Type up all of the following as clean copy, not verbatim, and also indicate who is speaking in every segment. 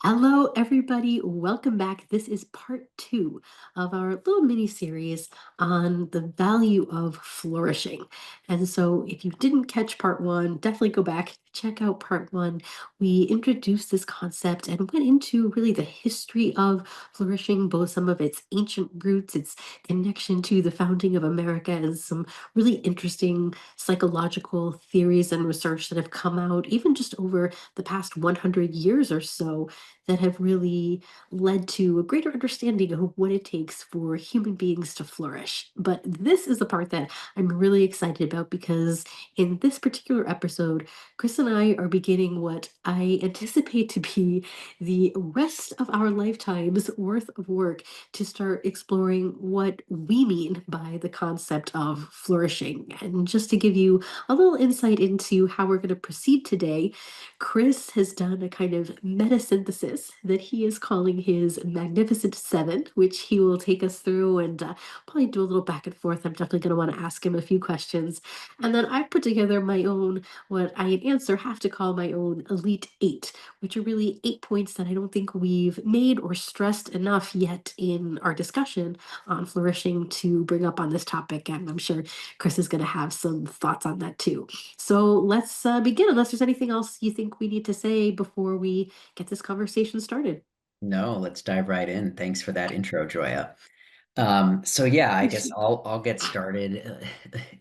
Speaker 1: Hello, everybody. Welcome back. This is part two of our little mini series on the value of flourishing. And so, if you didn't catch part one, definitely go back, check out part one. We introduced this concept and went into really the history of flourishing, both some of its ancient roots, its connection to the founding of America, and some really interesting psychological theories and research that have come out even just over the past 100 years or so that have really led to a greater understanding of what it takes for human beings to flourish. But this is the part that I'm really excited about because in this particular episode, Chris and I are beginning what I anticipate to be the rest of our lifetimes worth of work to start exploring what we mean by the concept of flourishing. And just to give you a little insight into how we're going to proceed today, Chris has done a kind of meta synthesis that he is calling his Magnificent Seven, which he will take us through and probably do a little back and forth. I'm definitely going to want to ask him a few questions. And then I've put together my own, what I in answer have to call my own Elite Eight, which are really 8 points that I don't think we've made or stressed enough yet in our discussion on flourishing to bring up on this topic. And I'm sure Chris is going to have some thoughts on that too. So let's begin, unless there's anything else you think we need to say before we get this conversation started.
Speaker 2: No, let's dive right in. Thanks for that intro, Joia. So yeah, I guess
Speaker 1: Appreciate
Speaker 2: I'll get started.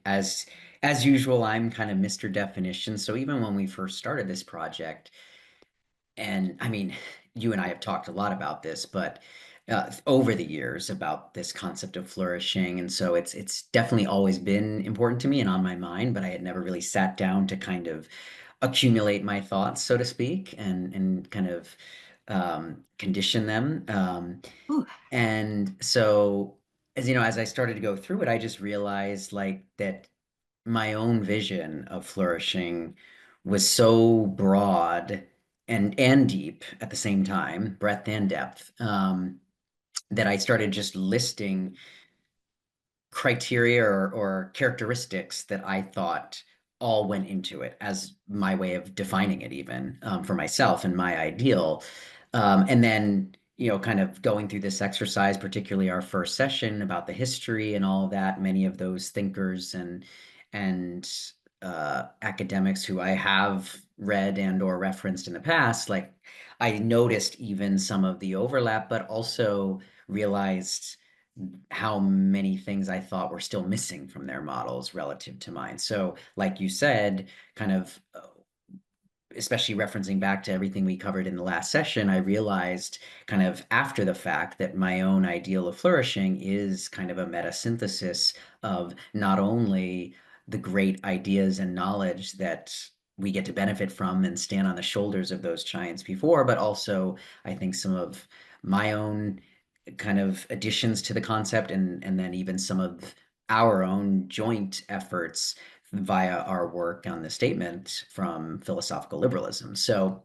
Speaker 2: As as usual, I'm kind of Mr. Definition. So even when we first started this project, and I mean, you and I have talked a lot about this, but over the years about this concept of flourishing, and so it's definitely always been important to me and on my mind, but I had never really sat down to kind of accumulate my thoughts, so to speak, and kind of condition them.
Speaker 1: it.
Speaker 2: And so, as you know, as I started to go through it, I just realized like that my own vision of flourishing was so broad and deep at the same time, breadth and depth, that I started just listing criteria or characteristics that I thought all went into it as my way of defining it, even for myself and my ideal. And then, kind of going through this exercise, particularly our first session about the history and all of that, many of those thinkers and academics who I have read and or referenced in the past, like I noticed even some of the overlap, but also realized how many things I thought were still missing from their models relative to mine. So, like you said, kind of especially referencing back to everything we covered in the last session, I realized kind of after the fact that my own ideal of flourishing is kind of a meta synthesis of not only the great ideas and knowledge that we get to benefit from and stand on the shoulders of those giants before, but also I think some of my own kind of additions to the concept and then even some of our own joint efforts via our work on the statement from philosophical liberalism. So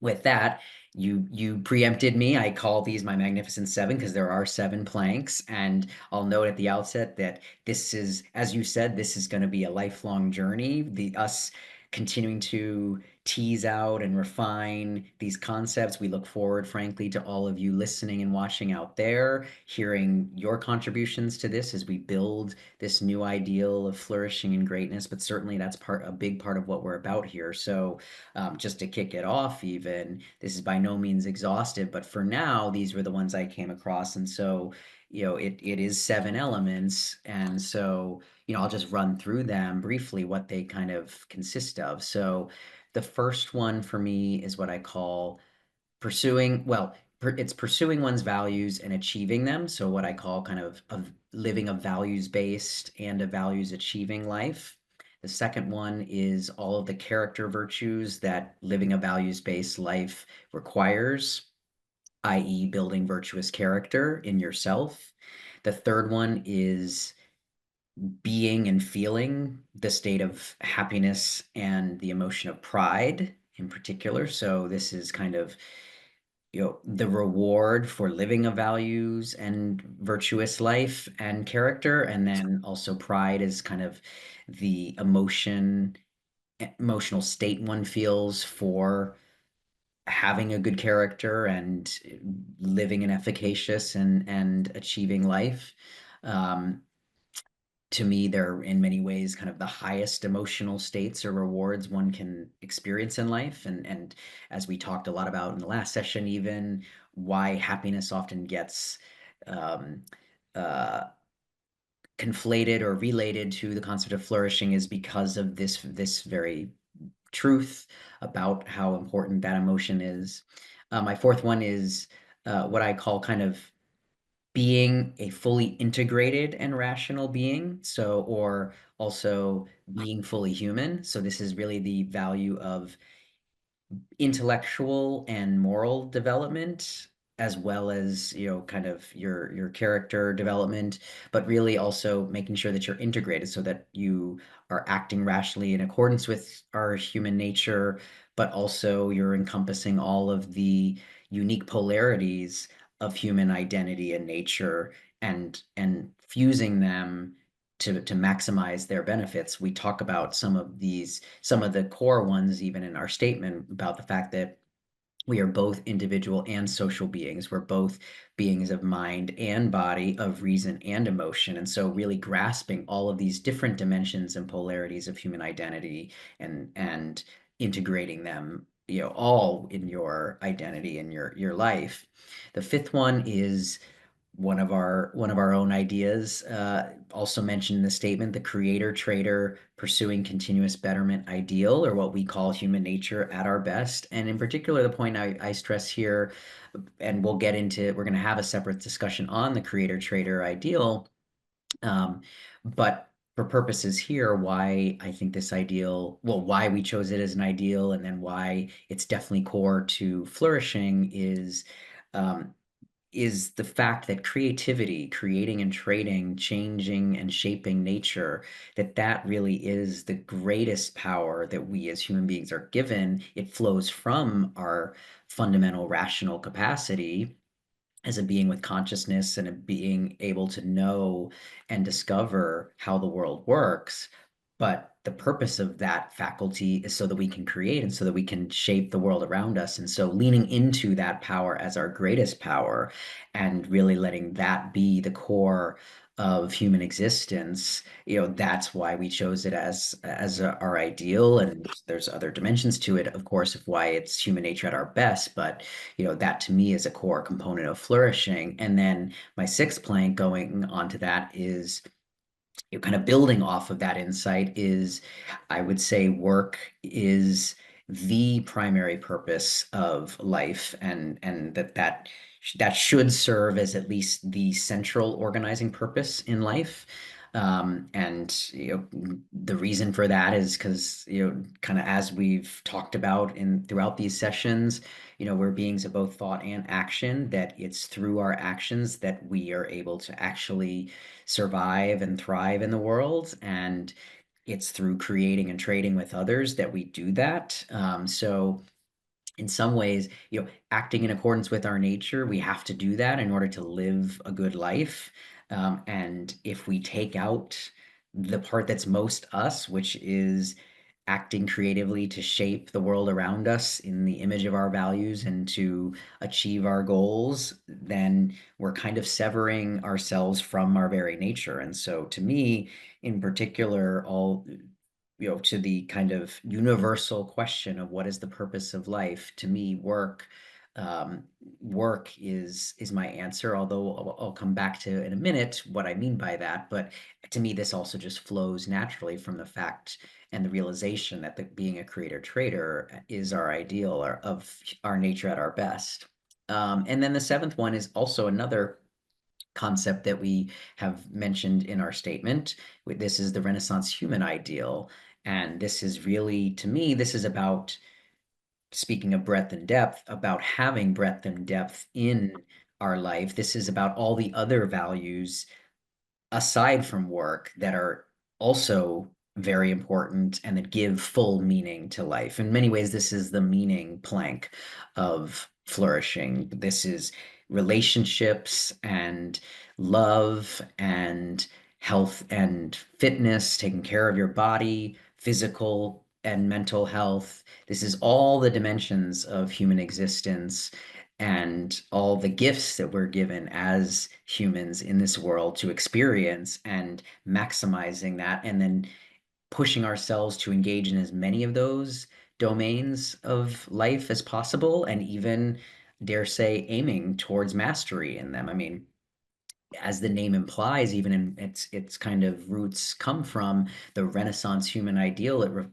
Speaker 2: with that, you preempted me. I call these my Magnificent Seven because there are seven planks, and I'll note at the outset that this is, as you said, this is going to be a lifelong journey. The us continuing to tease out and refine these concepts. We look forward, frankly, to all of you listening and watching out there, hearing your contributions to this as we build this new ideal of flourishing and greatness. But certainly, that's a big part of what we're about here. So just to kick it off, even this is by no means exhaustive, but for now, these were the ones I came across. And so, it is seven elements. And so, I'll just run through them briefly, what they kind of consist of. So, the first one for me is what I call pursuing, well, it's pursuing one's values and achieving them. So, what I call kind of living a values based and a values achieving life. The second one is all of the character virtues that living a values based life requires, i.e., building virtuous character in yourself. The third one is being and feeling the state of happiness and the emotion of pride in particular. So, this is kind of the reward for living a values and virtuous life and character, and then also pride is kind of the emotional state one feels for having a good character and living an efficacious and achieving life. Um, to me, they're in many ways kind of the highest emotional states or rewards one can experience in life. And as we talked a lot about in the last session, even why happiness often gets um, uh, conflated or related to the concept of flourishing is because of this very truth about how important that emotion is. My fourth one is what I call kind of being a fully integrated and rational being. So, or also being fully human. So, this is really the value of intellectual and moral development, as well as, kind of your character development, but really also making sure that you're integrated so that you are acting rationally in accordance with our human nature, but also you're encompassing all of the unique polarities of human identity and nature, and fusing them to maximize their benefits. We talk about some of the core ones, even in our statement, about the fact that we are both individual and social beings. We're both beings of mind and body, of reason and emotion. And so really grasping all of these different dimensions and polarities of human identity, and integrating them, all in your identity and your life. The fifth one is one of our own ideas, also mentioned in the statement, the creator trader pursuing continuous betterment ideal, or what we call human nature at our best. And in particular, the point I stress here, and we're going to have a separate discussion on the creator trader ideal. But for purposes here, why I think this ideal, well, why we chose it as an ideal, and then why it's definitely core to flourishing um, is the fact that creativity, creating and trading, changing and shaping nature, that really is the greatest power that we as human beings are given. It flows from our fundamental rational capacity as a being with consciousness and a being able to know and discover how the world works. But the purpose of that faculty is so that we can create and so that we can shape the world around us. And so leaning into that power as our greatest power and really letting that be the core of human existence, that's why we chose it our ideal. And there's other dimensions to it, of course, of why it's human nature at our best. But that to me is a core component of flourishing. And then my sixth plank going on to that is, kind of building off of that insight, is I would say work is the primary purpose of life, and that should serve as at least the central organizing purpose in life. And the reason for that is because, kind of as we've talked about in throughout these sessions, we're beings of both thought and action, that it's through our actions that we are able to actually survive and thrive in the world. And it's through creating and trading with others that we do that. So in some ways, acting in accordance with our nature, we have to do that in order to live a good life. And if we take out the part that's most us, which is acting creatively to shape the world around us in the image of our values and to achieve our goals, then we're kind of severing ourselves from our very nature. And so to me, in particular, to the kind of universal question of what is the purpose of life, to me, um, work is my answer. Although I'll come back to in a minute what I mean by that. But to me, this also just flows naturally from the fact and the realization that being a creator trader is our ideal, of our nature at our best. And then the seventh one is also another concept that we have mentioned in our statement. This is the Renaissance human ideal. And this is really, to me, this is about, speaking of breadth and depth, about having breadth and depth in our life. This is about all the other values aside from work that are also very important and that give full meaning to life. In many ways, this is the meaning plank of flourishing. This is relationships and love and health and fitness, taking care of your body, physical and mental health. This is all the dimensions of human existence and all the gifts that we're given as humans in this world to experience and maximizing that, and then pushing ourselves to engage in as many of those domains of life as possible, and even, dare say, aiming towards mastery in them. I mean, as the name implies, even in its kind of roots come from the Renaissance human ideal.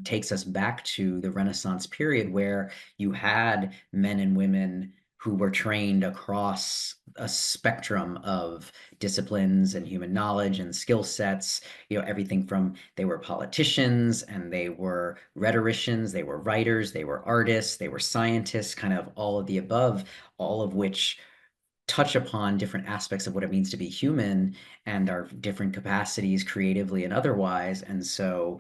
Speaker 2: Takes us back to the Renaissance period where you had men and women who were trained across a spectrum of disciplines and human knowledge and skill sets. Everything from, they were politicians and they were rhetoricians, they were writers, they were artists, they were scientists, kind of all of the above, all of which touch upon different aspects of what it means to be human and our different capacities creatively and otherwise. And so,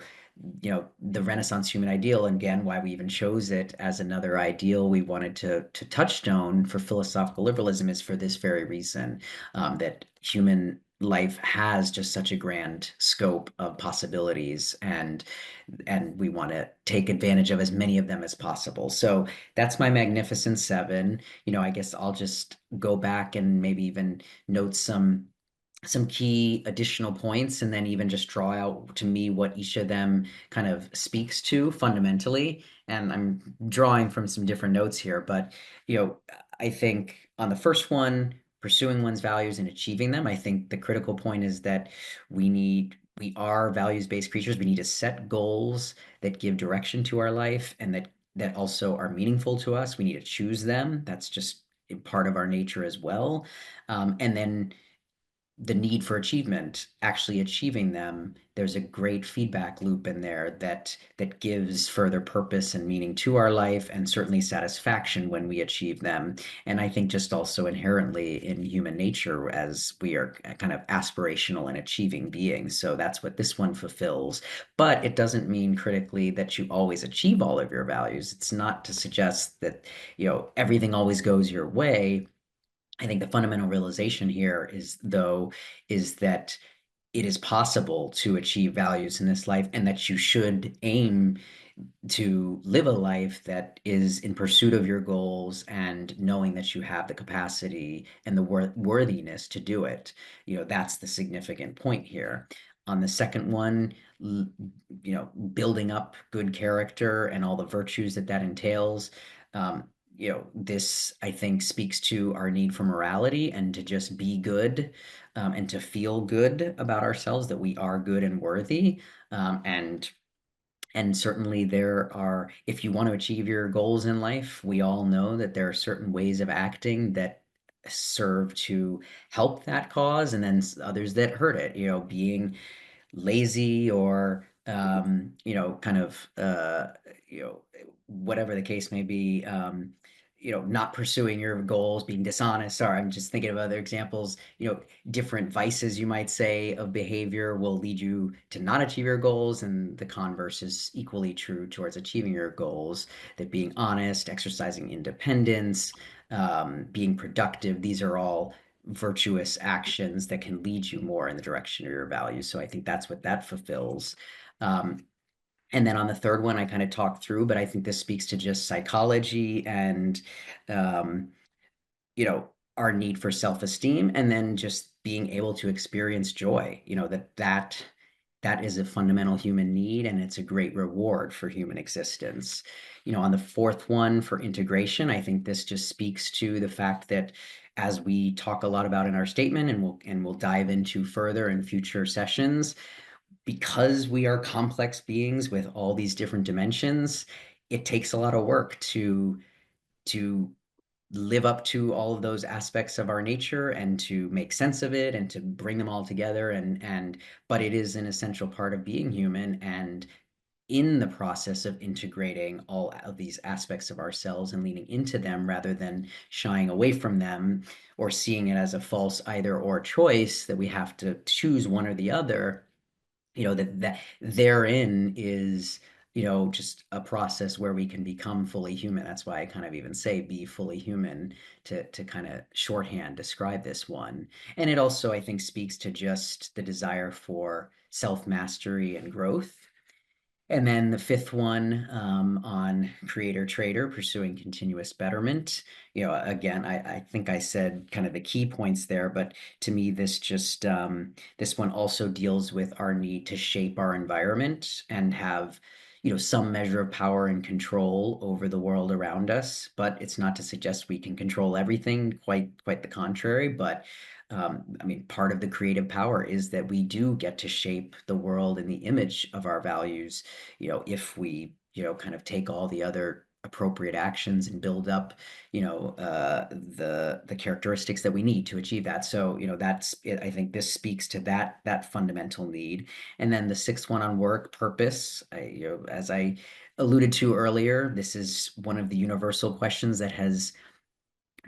Speaker 2: the Renaissance human ideal, and again, why we even chose it as another ideal we wanted to touchstone for philosophical liberalism, is for this very reason, that human life has just such a grand scope of possibilities, and we want to take advantage of as many of them as possible. So that's my Magnificent Seven. I guess I'll just go back and maybe even note some key additional points, and then even just draw out to me what each of them kind of speaks to fundamentally. And I'm drawing from some different notes here, but I think on the first one, pursuing one's values and achieving them, I think the critical point is that we are values-based creatures. We need to set goals that give direction to our life, and that also are meaningful to us. We need to choose them. That's just part of our nature as well. And then the need for achievement, actually achieving them, there's a great feedback loop in there that gives further purpose and meaning to our life, and certainly satisfaction when we achieve them. And I think just also inherently in human nature, as we are kind of aspirational and achieving beings. So that's what this one fulfills. But it doesn't mean critically that you always achieve all of your values. It's not to suggest that, everything always goes your way. I think the fundamental realization here is that it is possible to achieve values in this life, and that you should aim to live a life that is in pursuit of your goals, and knowing that you have the capacity and the worthiness to do it. That's the significant point here. On the second one, building up good character and all the virtues that entails. This, I think, speaks to our need for morality and to just be good, and to feel good about ourselves, that we are good and worthy. And certainly if you want to achieve your goals in life, we all know that there are certain ways of acting that serve to help that cause, and then others that hurt it. Being lazy, or kind of whatever the case may be, not pursuing your goals, being dishonest. Sorry, I'm just thinking of other examples. Different vices, you might say, of behavior will lead you to not achieve your goals, and the converse is equally true towards achieving your goals. That being honest, exercising independence, being productive, these are all virtuous actions that can lead you more in the direction of your values. So I think that's what that fulfills. And then on the third one, I kind of talked through, but I think this speaks to just psychology and, um, our need for self-esteem, and then just being able to experience joy. That is a fundamental human need, and it's a great reward for human existence. On the fourth one, for integration, I think this just speaks to the fact that, as we talk a lot about in our statement, and we'll dive into further in future sessions, because we are complex beings with all these different dimensions, it takes a lot of work to live up to all of those aspects of our nature, and to make sense of it, and to bring them all together. But it is an essential part of being human, and in the process of integrating all of these aspects of ourselves and leaning into them rather than shying away from them, or seeing it as a false either or choice, that we have to choose one or the other. That therein is, just a process where we can become fully human. That's why I kind of even say be fully human, to kind of shorthand describe this one. And it also, I think, speaks to just the desire for self-mastery and growth. And then the fifth one on creator trader, pursuing continuous betterment. Again, I think I said kind of the key points there, but to me, this one also deals with our need to shape our environment and have some measure of power and control over the world around us. But it's not to suggest we can control everything, quite the contrary. But I mean, part of the creative power is that we do get to shape the world in the image of our values, if we, kind of take all the other appropriate actions and build up, the characteristics that we need to achieve that. So, that's it. I think this speaks to that fundamental need. And then the sixth one on work purpose, as I alluded to earlier, this is one of the universal questions that has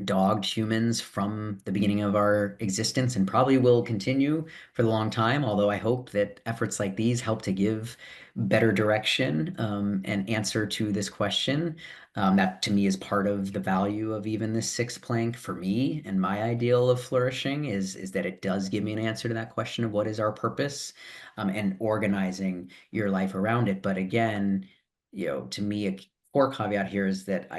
Speaker 2: dogged humans from the beginning of our existence and probably will continue for the long time. Although I hope that efforts like these help to give better direction and answer to this question. That to me is part of the value of even this sixth plank for me and my ideal of flourishing is that it does give me an answer to that question of what is our purpose, and organizing your life around it. But again, to me, a core caveat here is that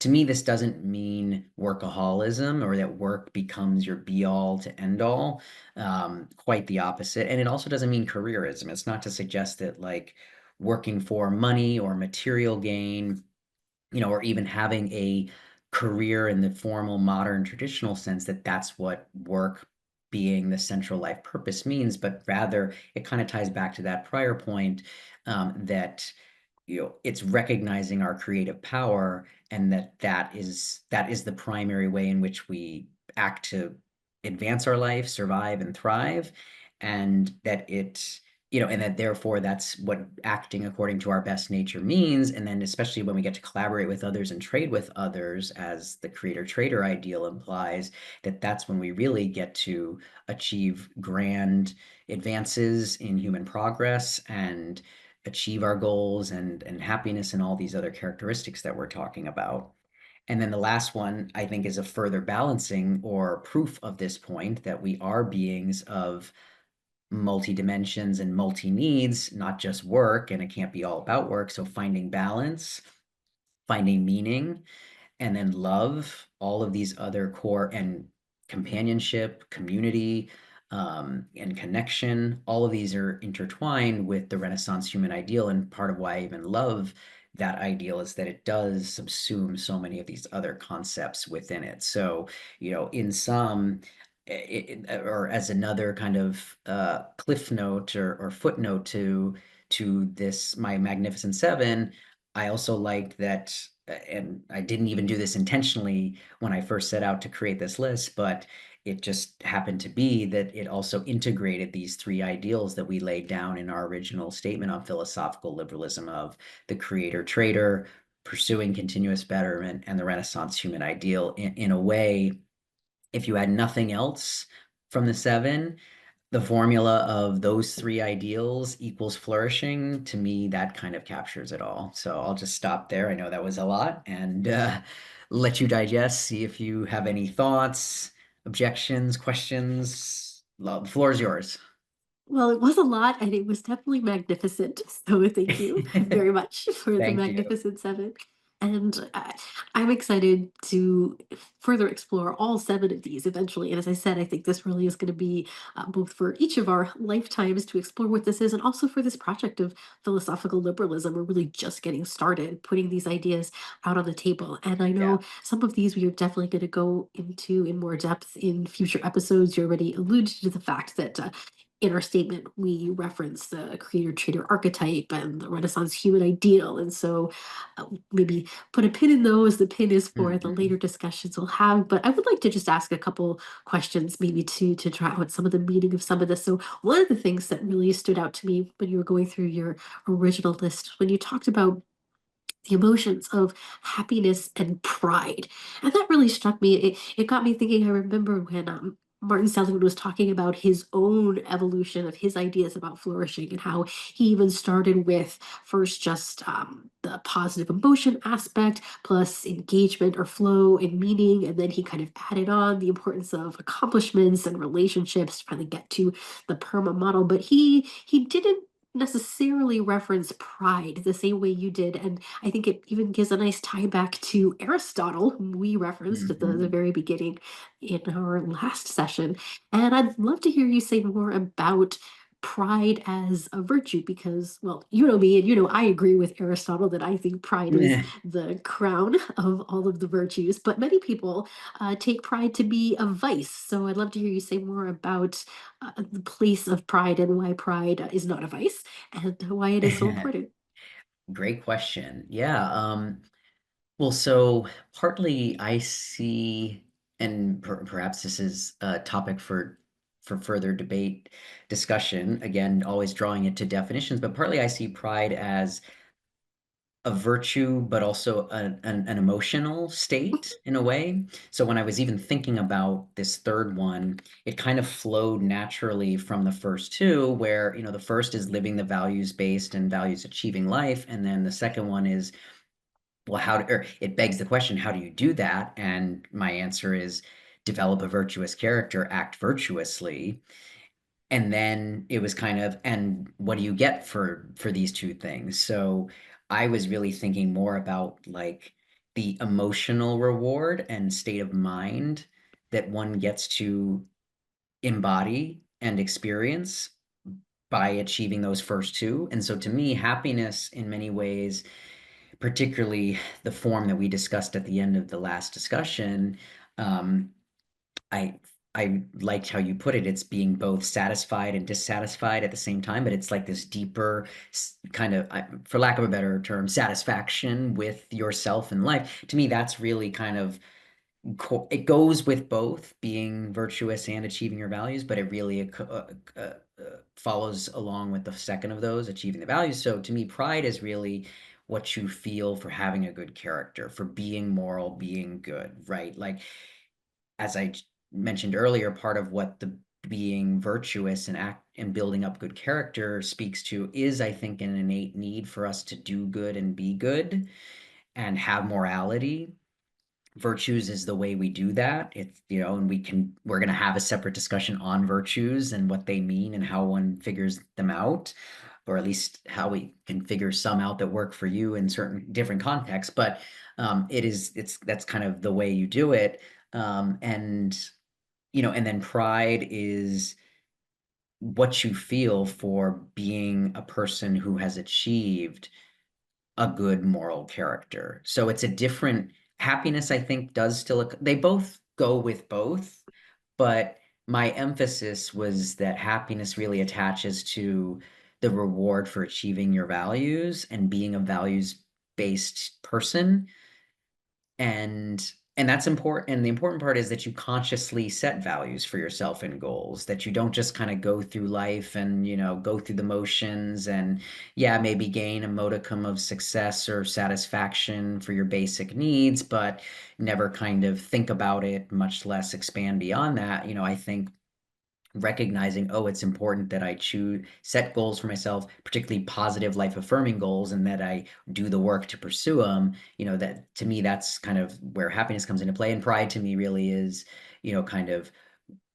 Speaker 2: to me, this doesn't mean workaholism or that work becomes your be all to end all. Quite the opposite. And it also doesn't mean careerism. It's not to suggest that like working for money or material gain, or even having a career in the formal, modern, traditional sense, that that's what work being the central life purpose means, but rather it kind of ties back to that prior point, that it's recognizing our creative power and that is the primary way in which we act to advance our life, survive and thrive, and that therefore that's what acting according to our best nature means. And then especially when we get to collaborate with others and trade with others, as the creator trader ideal implies, that's when we really get to achieve grand advances in human progress and achieve our goals and happiness and all these other characteristics that we're talking about. And then the last one, I think, is a further balancing or proof of this point that we are beings of multi dimensions and multi needs, not just work, and it can't be all about work. So finding balance, finding meaning, and then love, all of these other core, and companionship, community, and connection, all of these are intertwined with the Renaissance human ideal. And part of why I even love that ideal is that it does subsume so many of these other concepts within it. So, in some, or as another kind of cliff note or footnote to this, my Magnificent Seven, I also like that, and I didn't even do this intentionally when I first set out to create this list, but it just happened to be that it also integrated these three ideals that we laid down in our original statement on philosophical liberalism of the creator trader, pursuing continuous betterment, and the Renaissance human ideal in a way. If you had nothing else from the seven, the formula of those three ideals equals flourishing, to me, that kind of captures it all. So I'll just stop there. I know that was a lot, and let you digest, see if you have any thoughts, objections, questions. The floor is yours.
Speaker 1: Well, it was a lot, and it was definitely magnificent. So thank you very much for the
Speaker 2: Thank you.
Speaker 1: Magnificent Seven. And I'm excited to further explore all seven of these eventually. And as I said, I think this really is going to be both for each of our lifetimes to explore what this is, and also for this project of philosophical liberalism. We're really just getting started putting these ideas out on the table. And I
Speaker 2: Yeah.
Speaker 1: know some of these we are definitely going to go into in more depth in future episodes. You already alluded to the fact that in our statement, we reference the creator trader archetype and the Renaissance human ideal. And so maybe put a pin in those. The pin is for the
Speaker 2: Mhm.
Speaker 1: later discussions we'll have. But I would like to just ask a couple questions, maybe to try out some of the meaning of some of this. So, one of the things that really stood out to me when you were going through your original list, when you talked about the emotions of happiness and pride. And that really struck me. It got me thinking. I remember when Martin Seligman was talking about his own evolution of his ideas about flourishing, and how he even started with first just the positive emotion aspect plus engagement or flow and meaning. And then he kind of added on the importance of accomplishments and relationships to finally get to the PERMA model. But he didn't necessarily reference pride the same way you did. And I think it even gives a nice tie back to Aristotle, whom we referenced at the
Speaker 2: Mhm.
Speaker 1: very beginning in our last session. And I'd love to hear you say more about pride as a virtue because, well, you know me and you know I agree with Aristotle that I think pride is the crown of all of the virtues, but many people take pride to be a vice. So I'd love to hear you say more about the place of pride and why pride is not a vice and why it is so important.
Speaker 2: Great question. Yeah. Well, so partly I see, and perhaps this is a topic for further debate, discussion. Again, always drawing it to definitions, but partly I see pride as a virtue, but also an emotional state in a way. So when I was even thinking about this third one, it kind of flowed naturally from the first two, where, the first is living the values-based and values achieving life. And then the second one is, well, or it begs the question, how do you do that? And my answer is develop a virtuous character, act virtuously. And then it was kind of, and what do you get for these two things? So I was really thinking more about like the emotional reward and state of mind that one gets to embody and experience by achieving those first two. And so to me, happiness in many ways, particularly the form that we discussed at the end of the last discussion, um, I I liked how you put it. It's being both satisfied and dissatisfied at the same time, but it's like this deeper kind of, for lack of a better term, satisfaction with yourself and life. To me, that's really kind of it goes with both being virtuous and achieving your values, but it really follows along with the second of those, achieving the values. So to me, pride is really what you feel for having a good character, for being moral, being good, right? Like as I mentioned earlier, part of what the being virtuous and act and building up good character speaks to is, I think, an innate need for us to do good and be good and have morality. Virtues is the way we do that. It's, and we're going to have a separate discussion on virtues and what they mean and how one figures them out, or at least how we can figure some out that work for you in certain different contexts. But that's kind of the way you do it. And and then pride is what you feel for being a person who has achieved a good moral character. So it's a different happiness, I think, does still, they both go with both, but my emphasis was that happiness really attaches to the reward for achieving your values and being a values-based person, and that's important. And the important part is that you consciously set values for yourself and goals, that you don't just kind of go through life and go through the motions and yeah, maybe gain a modicum of success or satisfaction for your basic needs, but never kind of think about it, much less expand beyond that. I think recognizing, oh, it's important that I choose set goals for myself, particularly positive life affirming goals, and that I do the work to pursue them. That to me, that's kind of where happiness comes into play. And pride to me really is, kind of,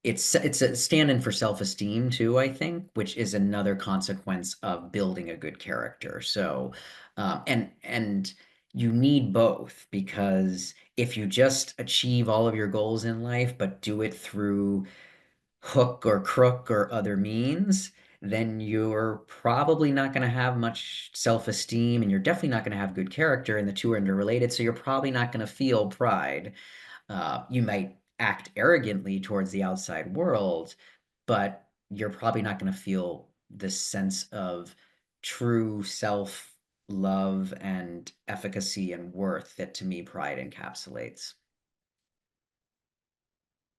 Speaker 2: it's a stand-in for self-esteem too, I think, which is another consequence of building a good character. So and you need both, because if you just achieve all of your goals in life but do it through hook or crook or other means, then you're probably not going to have much self-esteem, and you're definitely not going to have good character, and the two are interrelated. So you're probably not going to feel pride. You might act arrogantly towards the outside world, but you're probably not going to feel this sense of true self love and efficacy and worth that to me pride encapsulates.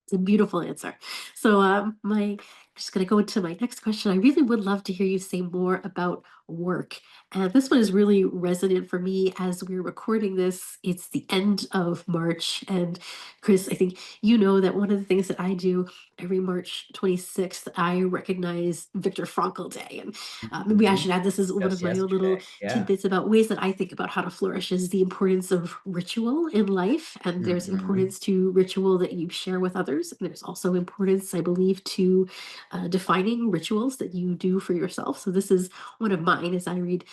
Speaker 1: It's a beautiful answer. So, my just going to go into my next question. I really would love to hear you say more about work. And this one is really resonant for me as we're recording this. It's the end of March. And Chris, I think you know that one of the things that I do every March 26th, I recognize Viktor Frankl Day. And maybe I
Speaker 2: Mhm.
Speaker 1: should add this as one of
Speaker 2: Just
Speaker 1: my own little
Speaker 2: yesterday. Yeah.
Speaker 1: tidbits about ways that I think about how to flourish is the importance of ritual in life. And there's
Speaker 2: Mhm.
Speaker 1: importance to ritual that you share with others. And there's also importance, I believe, to defining rituals that you do for yourself. So this is one of mine as I read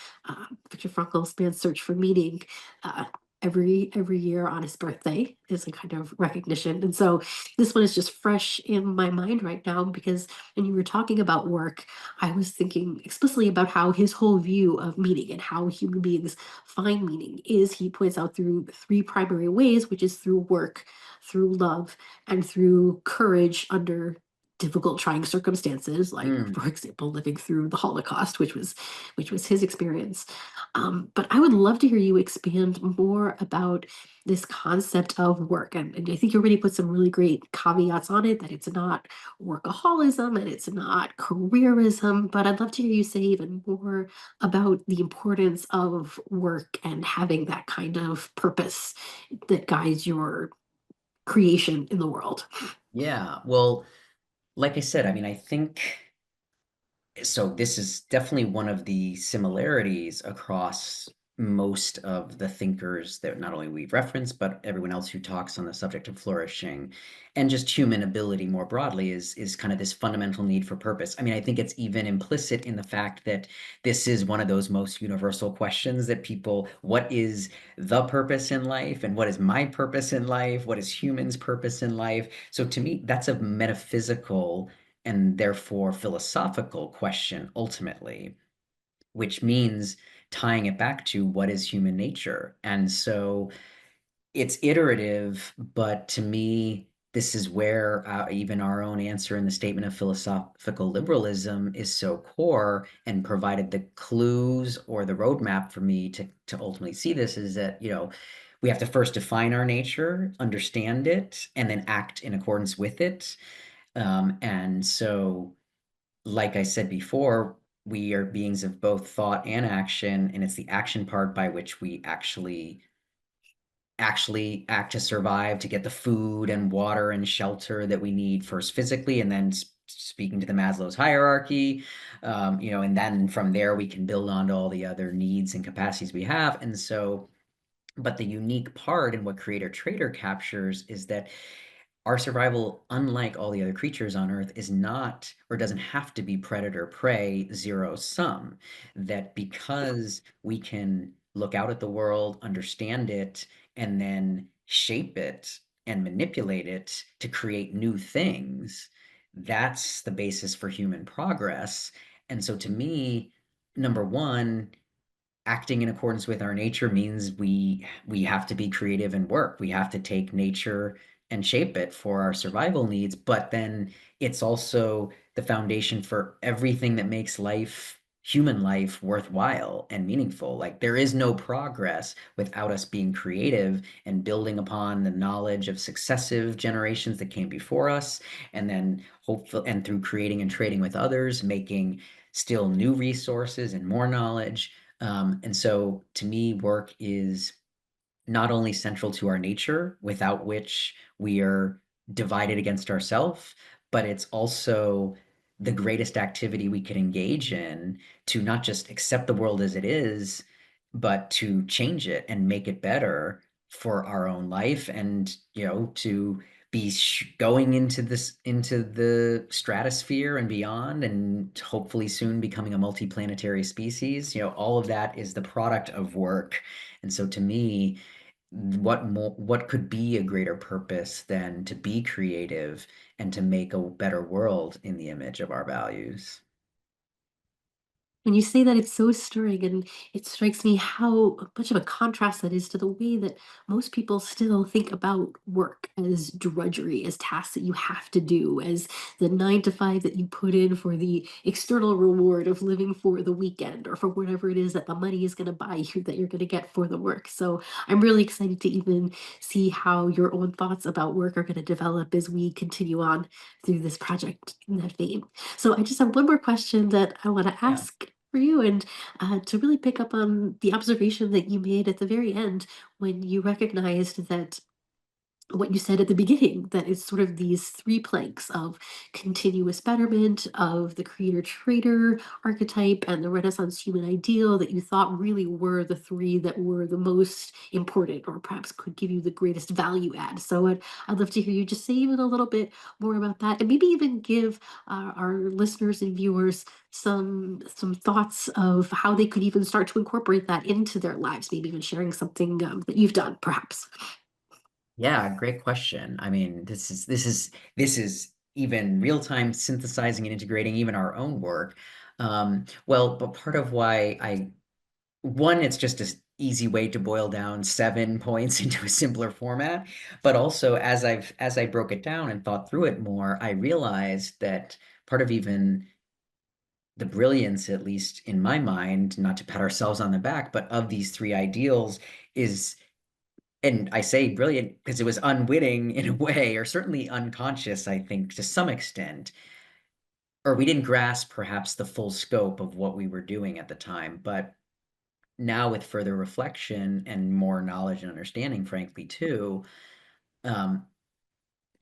Speaker 1: Viktor Frankl's Man's Search for Meaning. Uh, every year on his birthday is a kind of recognition. And so this one is just fresh in my mind right now because when you were talking about work, I was thinking explicitly about how his whole view of meaning and how human beings find meaning is, he points out, through three primary ways, which is through work, through love, and through courage under difficult, trying circumstances, like,
Speaker 2: Mm.
Speaker 1: for example, living through the Holocaust, which was his experience. But I would love to hear you expand more about this concept of work. And I think you already put some really great caveats on it, that it's not workaholism and it's not careerism. But I'd love to hear you say even more about the importance of work and having that kind of purpose that guides your creation in the world.
Speaker 2: Yeah. Well, like I said, I mean, I think so this is definitely one of the similarities across most of the thinkers that not only we've referenced, but everyone else who talks on the subject of flourishing and just human ability more broadly is kind of this fundamental need for purpose. I mean, I think it's even implicit in the fact that this is one of those most universal questions that people, what is the purpose in life and what is my purpose in life? What is humans' purpose in life? So to me, that's a metaphysical and therefore philosophical question ultimately, which means tying it back to what is human nature. And so it's iterative, but to me, this is where even our own answer in the statement of philosophical liberalism is so core and provided the clues or the roadmap for me to ultimately see this is that, we have to first define our nature, understand it, and then act in accordance with it. And so like I said before, we are beings of both thought and action, and it's the action part by which we actually act to survive, to get the food and water and shelter that we need first physically, and then speaking to the Maslow's hierarchy, and then from there we can build on to all the other needs and capacities we have. And so, but the unique part in what Creator Trader captures is that our survival, unlike all the other creatures on Earth, is not or doesn't have to be predator prey zero sum. That because we can look out at the world, understand it, and then shape it and manipulate it to create new things, that's the basis for human progress. And so to me, number one, acting in accordance with our nature means we have to be creative and work. We have to take nature and shape it for our survival needs, but then it's also the foundation for everything that makes life, human life, worthwhile and meaningful. Like there is no progress without us being creative and building upon the knowledge of successive generations that came before us, and then hopefully and through creating and trading with others, making still new resources and more knowledge. And so to me, work is not only central to our nature, without which we are divided against ourselves, but it's also the greatest activity we could engage in to not just accept the world as it is, but to change it and make it better for our own life and, to be going into the stratosphere and beyond and hopefully soon becoming a multiplanetary species. All of that is the product of work. And so to me, what could be a greater purpose than to be creative and to make a better world in the image of our values?
Speaker 1: When you say that, it's so stirring, and it strikes me how much of a contrast that is to the way that most people still think about work as drudgery, as tasks that you have to do, as the 9 to 5 that you put in for the external reward of living for the weekend or for whatever it is that the money is going to buy you that you're going to get for the work. So I'm really excited to even see how your own thoughts about work are going to develop as we continue on through this project in that vein. So I just have one more question that I want to
Speaker 2: Yeah.
Speaker 1: ask for you, and to really pick up on the observation that you made at the very end when you recognized that what you said at the beginning, that it's sort of these three planks of continuous betterment, of the creator trader archetype, and the Renaissance human ideal that you thought really were the three that were the most important, or perhaps could give you the greatest value add. So I'd love to hear you just say even a little bit more about that, and maybe even give our listeners and viewers some thoughts of how they could even start to incorporate that into their lives, maybe even sharing something that you've done perhaps.
Speaker 2: Yeah, great question. I mean, this is even real-time synthesizing and integrating even our own work. Well, but part of why one, it's just an easy way to boil down 7 points into a simpler format. But also, as I broke it down and thought through it more, I realized that part of even the brilliance, at least in my mind, not to pat ourselves on the back, but of these three ideals is, and I say brilliant because it was unwitting in a way, or certainly unconscious, I think, to some extent, or we didn't grasp perhaps the full scope of what we were doing at the time. But now, with further reflection and more knowledge and understanding, frankly, too, um,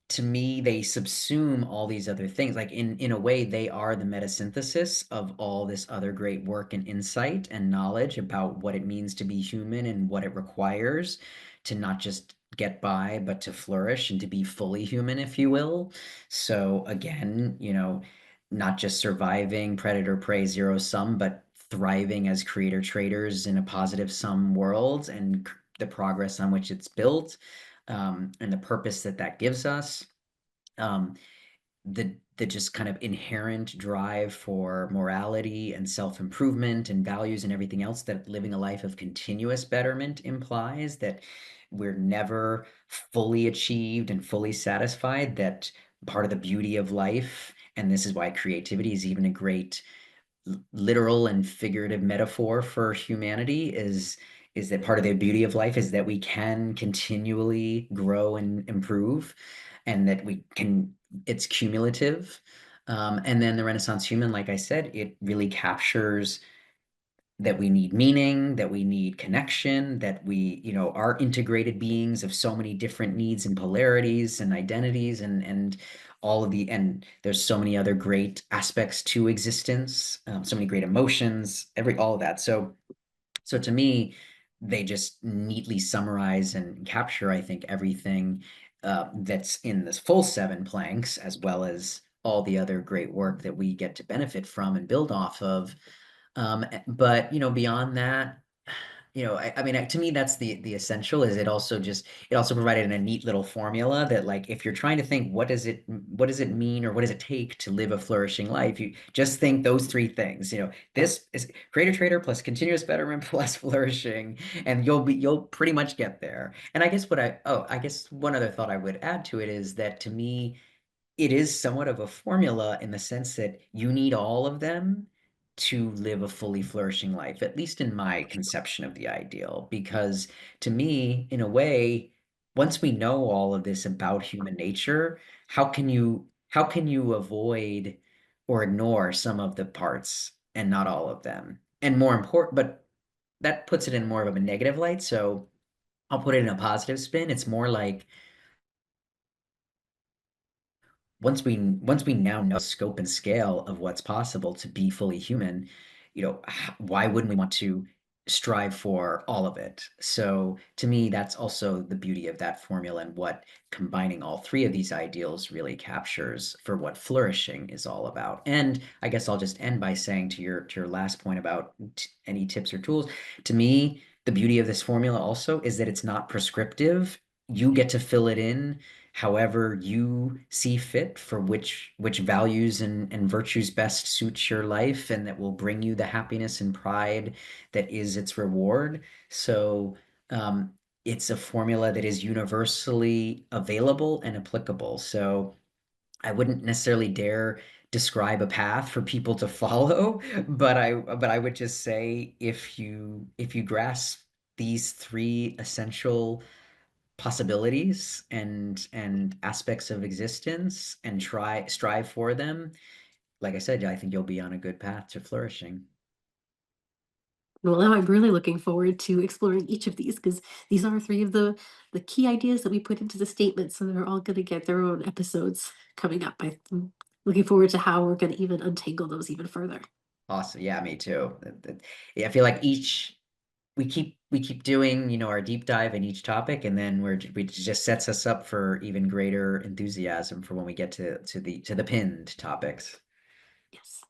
Speaker 2: to me, they subsume all these other things. Like in a way, they are the metasynthesis of all this other great work and insight and knowledge about what it means to be human and what it requires to not just get by, but to flourish and to be fully human, if you will. So again, not just surviving predator prey zero sum, but thriving as creator traders in a positive sum world and the progress on which it's built, and the purpose that that gives us, um, the just kind of inherent drive for morality and self-improvement and values and everything else that living a life of continuous betterment implies, that we're never fully achieved and fully satisfied, that part of the beauty of life, and this is why creativity is even a great literal and figurative metaphor for humanity, is that part of the beauty of life is that we can continually grow and improve, and that we can, it's cumulative. And then the Renaissance human, like I said, it really captures that we need meaning, that we need connection, that we, are integrated beings of so many different needs and polarities and identities, and all of the, and there's so many other great aspects to existence, so many great emotions, all of that. So to me, they just neatly summarize and capture, I think, everything that's in this full 7 planks, as well as all the other great work that we get to benefit from and build off of. But beyond that, I mean, to me, that's the essential. Is it also provided in a neat little formula that, like, if you're trying to think what does it mean or what does it take to live a flourishing life, you just think those three things. This is creator trader plus continuous betterment plus flourishing, and you'll pretty much get there. And I guess one other thought I would add to it is that, to me, it is somewhat of a formula in the sense that you need all of them to live a fully flourishing life, at least in my conception of the ideal. Because to me, in a way, once we know all of this about human nature, how can you avoid or ignore some of the parts and not all of them? And more important, but that puts it in more of a negative light. So I'll put it in a positive spin. It's more like, once we now know the scope and scale of what's possible to be fully human, why wouldn't we want to strive for all of it? So to me, that's also the beauty of that formula, and what combining all three of these ideals really captures for what flourishing is all about. And I guess I'll just end by saying, to your last point about any tips or tools, to me, the beauty of this formula also is that it's not prescriptive. You get to fill it in however you see fit, for which values and virtues best suit your life, and that will bring you the happiness and pride that is its reward. So um, it's a formula that is universally available and applicable. So I wouldn't necessarily dare describe a path for people to follow, but I would just say, if you grasp these three essential possibilities and aspects of existence and strive for them, like I said, I think you'll be on a good path to flourishing.
Speaker 1: Well, now I'm really looking forward to exploring each of these because these are three of the key ideas that we put into the statement. So they're all going to get their own episodes coming up. I'm looking forward to how we're going to even untangle those even further.
Speaker 2: Awesome. Yeah, me too. Yeah, I feel like we keep doing, our deep dive in each topic, and then we just sets us up for even greater enthusiasm for when we get to the pinned topics.
Speaker 1: Yes.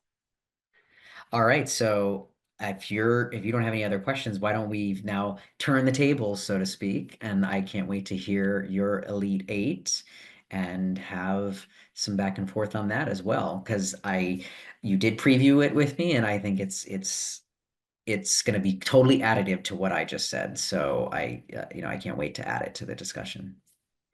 Speaker 2: All right, so if you don't have any other questions, why don't we now turn the tables, so to speak? And I can't wait to hear your Elite Eight and have some back and forth on that as well, because I you did preview it with me, and I think it's going to be totally additive to what I just said. So I can't wait to add it to the discussion.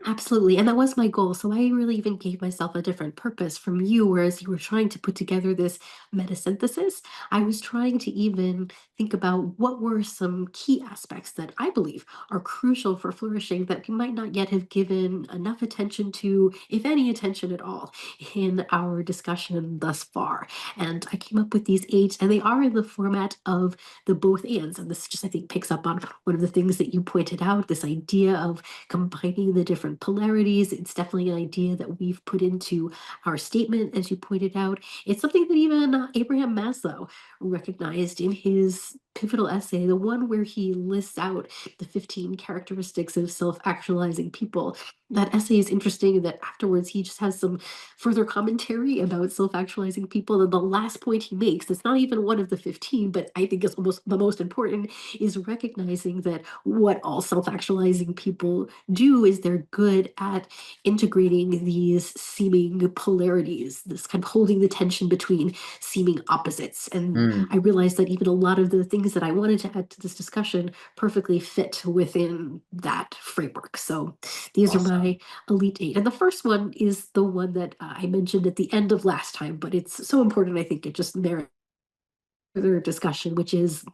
Speaker 1: Absolutely, and that was my goal, so I really even gave myself a different purpose from you, whereas you were trying to put together this metasynthesis. I was trying to even think about what were some key aspects that I believe are crucial for flourishing that we might not yet have given enough attention to, if any attention at all, in our discussion thus far. And I came up with these eight, and they are in the format of the both ands. And this just, I think, picks up on one of the things that you pointed out, this idea of combining the different polarities. It's definitely an idea that we've put into our statement, as you pointed out. It's something that even Abraham Maslow recognized in his pivotal essay, the one where he lists out the 15 characteristics of self actualizing people. That essay is interesting in that afterwards he just has some further commentary about self actualizing people. And the last point he makes, it's not even one of the 15, but I think is almost the most important, is recognizing that what all self actualizing people do is they're good at integrating these seeming polarities, this kind of holding the tension between seeming opposites. And
Speaker 2: Hmm,
Speaker 1: I realized that even a lot of the things that I wanted to add to this discussion perfectly fit within that framework. So these are
Speaker 2: awesome.
Speaker 1: my elite eight. And the first one is the one that I mentioned at the end of last time, but it's so important, I think it just merits further discussion, which is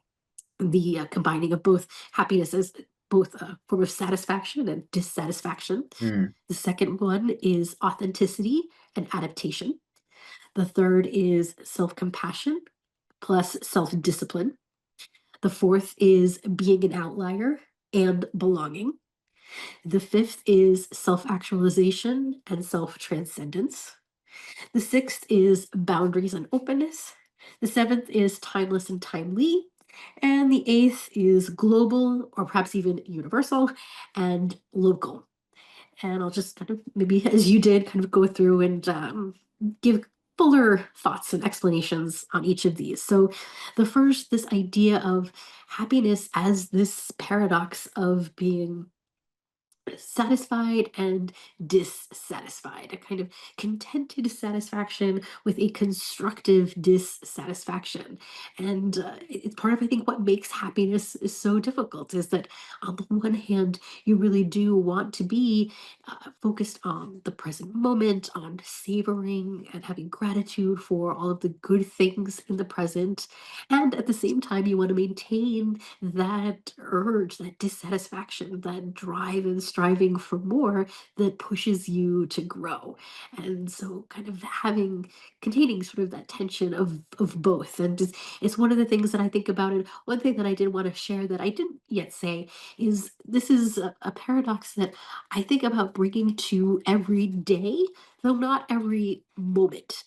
Speaker 1: the combining of both happiness as both a form of satisfaction and dissatisfaction.
Speaker 2: Hmm,
Speaker 1: The second one is authenticity and adaptation. The third is self compassion plus self discipline. The fourth is being an outlier and belonging. The fifth is self actualization and self transcendence. The sixth is boundaries and openness. The seventh is timeless and timely. And the eighth is global or perhaps even universal and local. And I'll just kind of maybe as you did, kind of go through and give fuller thoughts and explanations on each of these. So, the first, this idea of happiness as this paradox of being satisfied and dissatisfied, a kind of contented satisfaction with a constructive dissatisfaction. And it's part of, I think, what makes happiness is so difficult is that on the one hand, you really do want to be focused on the present moment, on savoring and having gratitude for all of the good things in the present. And at the same time, you want to maintain that urge, that dissatisfaction, that drive and striving for more that pushes you to grow. And so kind of having containing sort of that tension of both. And just, it's one of the things that I think about. And one thing that I did want to share that I didn't yet say is this is a paradox that I think about bringing to every day, though not every moment.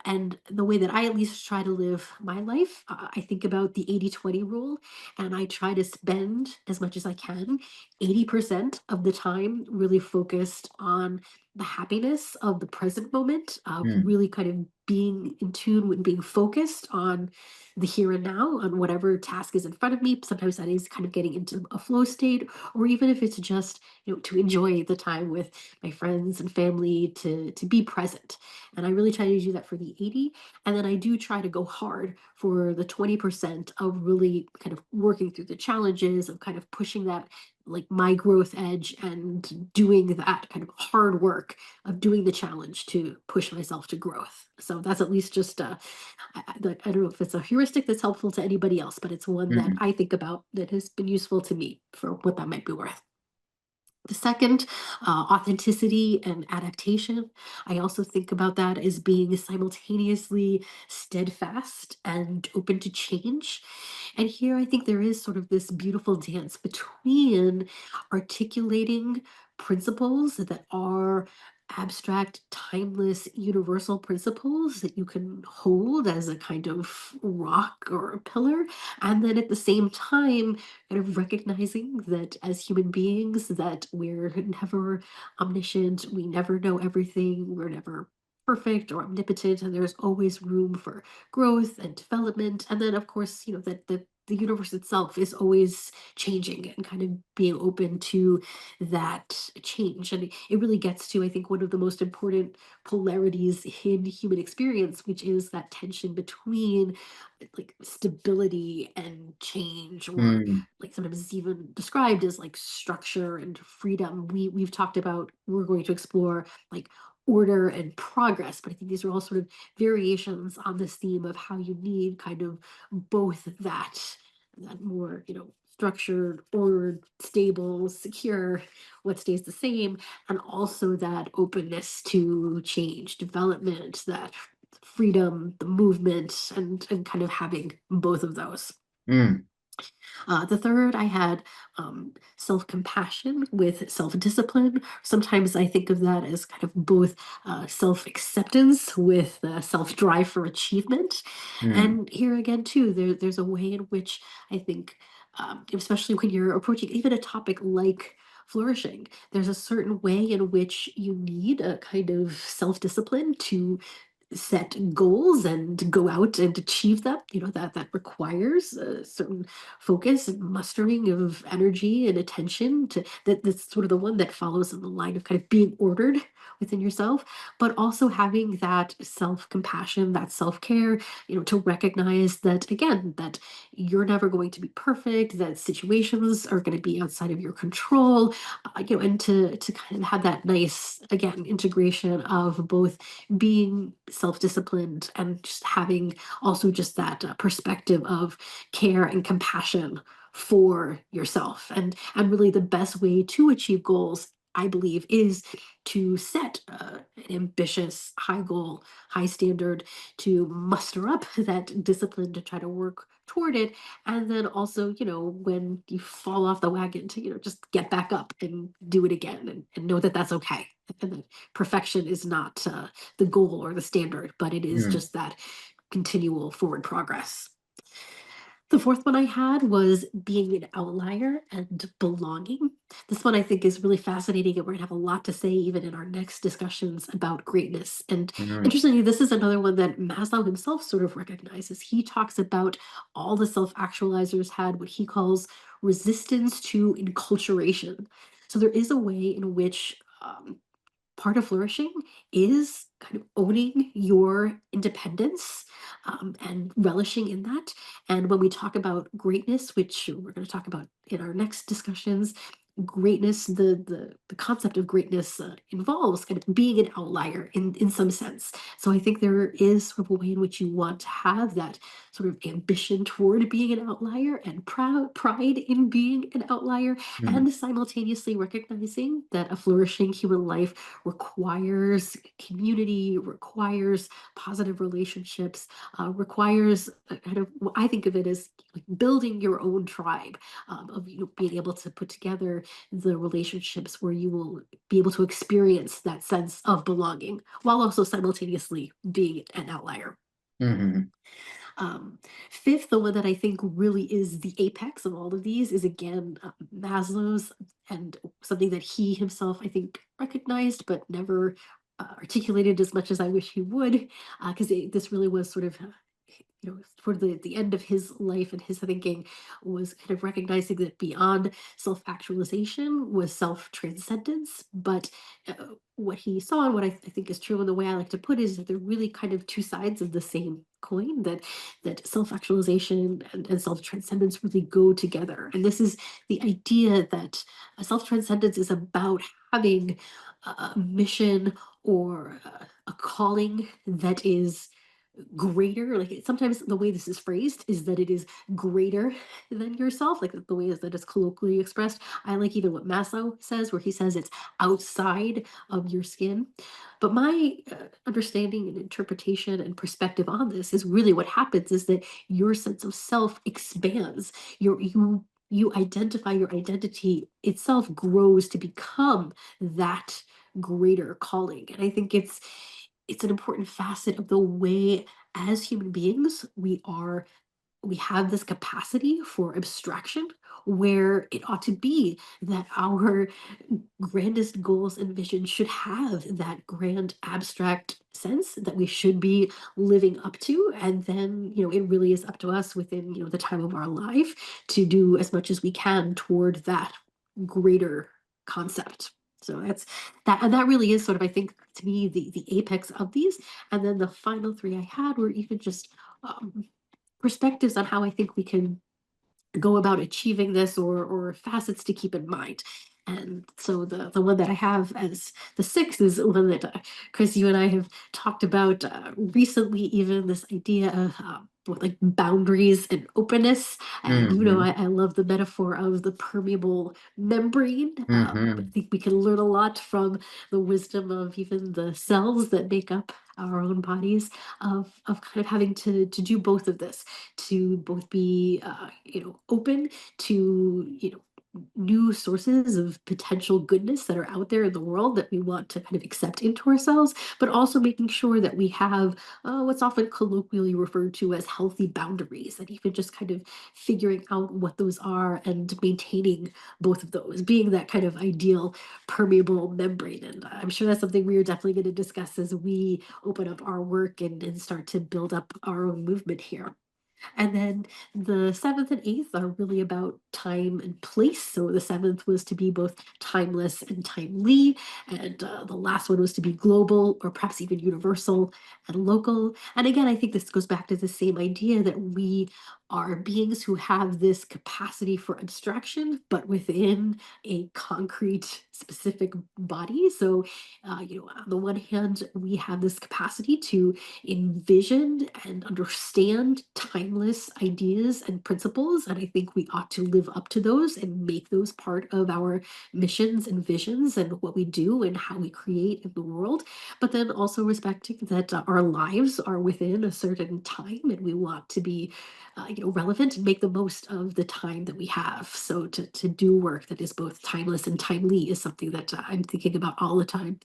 Speaker 1: And the way that I at least try to live my life, I think about the 80-20 rule, and I try to spend as much as I can, 80% of the time really focused on the happiness of the present moment, of
Speaker 2: hmm,
Speaker 1: really kind of being in tune with being focused on the here and now, on whatever task is in front of me. Sometimes that is kind of getting into a flow state, or even if it's just, to enjoy the time with my friends and family, to be present. And I really try to do that for the 80. And then I do try to go hard for the 20% of really kind of working through the challenges of kind of pushing that like my growth edge and doing that kind of hard work of doing the challenge to push myself to growth. So that's at least just I don't know if it's a heuristic that's helpful to anybody else, but it's one that
Speaker 2: hmm,
Speaker 1: I think about that has been useful to me for what that might be worth. The second, authenticity and adaptation. I also think about that as being simultaneously steadfast and open to change. And here I think there is sort of this beautiful dance between articulating principles that are abstract, timeless, universal principles that you can hold as a kind of rock or a pillar, and then at the same time kind of recognizing that as human beings that we're never omniscient, we never know everything, we're never perfect or omnipotent, and there's always room for growth and development. And then, of course, that the universe itself is always changing and kind of being open to that change. And it really gets to, I think, one of the most important polarities in human experience, which is that tension between like stability and change, or
Speaker 2: Mm,
Speaker 1: like sometimes it's even described as like structure and freedom. We've talked about, we're going to explore like order and progress, but I think these are all sort of variations on this theme of how you need kind of both that more, structured, ordered, stable, secure, what stays the same, and also that openness to change, development, that freedom, the movement, and kind of having both of those.
Speaker 2: mm,
Speaker 1: The third, I had self compassion with self discipline. Sometimes I think of that as kind of both self acceptance with self drive for achievement.
Speaker 2: mm,
Speaker 1: And here again, too, there's a way in which I think, especially when you're approaching even a topic like flourishing, there's a certain way in which you need a kind of self discipline to set goals and go out and achieve them. That requires a certain focus and mustering of energy and attention, that's sort of the one that follows in the line of kind of being ordered within yourself, but also having that self-compassion, that self-care, to recognize that, again, that you're never going to be perfect, that situations are going to be outside of your control, and to kind of have that nice, again, integration of both being self-disciplined and just having also just that perspective of care and compassion for yourself. And really the best way to achieve goals, I believe, is to set an ambitious high goal, high standard, to muster up that discipline to try to work toward it, and then also, when you fall off the wagon, to just get back up and do it again, and know that that's okay, and that perfection is not the goal or the standard, but it is
Speaker 2: mm,
Speaker 1: just that continual forward progress. The fourth one I had was being an outlier and belonging. This one I think is really fascinating, and we're gonna have a lot to say even in our next discussions about greatness. And
Speaker 2: mm,
Speaker 1: interestingly, this is another one that Maslow himself sort of recognizes. He talks about all the self-actualizers had what he calls resistance to enculturation. So there is a way in which part of flourishing is kind of owning your independence, and relishing in that. And when we talk about greatness, which we're going to talk about in our next discussions, greatness, the concept of greatness involves kind of being an outlier in some sense. So I think there is sort of a way in which you want to have that sort of ambition toward being an outlier and pride in being an outlier,
Speaker 2: mm,
Speaker 1: and simultaneously recognizing that a flourishing human life requires community, requires positive relationships, requires a kind of, what I think of it as like building your own tribe, of being able to put together the relationships where you will be able to experience that sense of belonging while also simultaneously being an outlier.
Speaker 2: mhm,
Speaker 1: Um, Fifth, the one that I think really is the apex of all of these is again Maslow's, and something that he himself, I think, recognized but never articulated as much as I wish he would, because this really was sort of, toward the end of his life and his thinking, was kind of recognizing that beyond self-actualization was self-transcendence. But uh, what he saw, and what I think is true, and the way I like to put it, is that they're really kind of two sides of the same coin, that self-actualization and self-transcendence really go together. And this is the idea that self-transcendence is about having a mission or a calling that is greater, like sometimes the way this is phrased is that it is greater than yourself, like the way that it's colloquially expressed. I like even what Maslow says, where he says it's outside of your skin. But my understanding and interpretation and perspective on this is really what happens is that your sense of self expands. You identify, your identity itself grows to become that greater calling. And I think it's an important facet of the way as human beings we have this capacity for abstraction, where it ought to be that our grandest goals and visions should have that grand abstract sense that we should be living up to. And then, it really is up to us within, the time of our life to do as much as we can toward that greater concept. So that's that, and that really is sort of, I think, to me, the apex of these. And then the final three I had were even just perspectives on how I think we can go about achieving this, or facets to keep in mind. And so the one that I have as the sixth is one that Chris, you and I have talked about recently, even this idea of with like boundaries and openness. And
Speaker 2: Hmm.
Speaker 1: I love the metaphor of the permeable membrane. I
Speaker 2: Hmm.
Speaker 1: think we can learn a lot from the wisdom of even the cells that make up our own bodies, of kind of having to do both of this, to both be open to new sources of potential goodness that are out there in the world that we want to kind of accept into ourselves, but also making sure that we have what's often colloquially referred to as healthy boundaries, and even just kind of figuring out what those are and maintaining both of those, being that kind of ideal permeable membrane. And I'm sure that's something we are definitely going to discuss as we open up our work and start to build up our own movement here. And then the seventh and eighth are really about time and place. So the seventh was to be both timeless and timely. And the last one was to be global, or perhaps even universal and local. And again, I think this goes back to the same idea that we are beings who have this capacity for abstraction, but within a concrete, specific body. So, on the one hand, we have this capacity to envision and understand timeless ideas and principles. And I think we ought to live up to those and make those part of our missions and visions and what we do and how we create in the world. But then also respecting that our lives are within a certain time, and we want to be relevant and make the most of the time that we have. So to do work that is both timeless and timely is something that I'm thinking about all the time.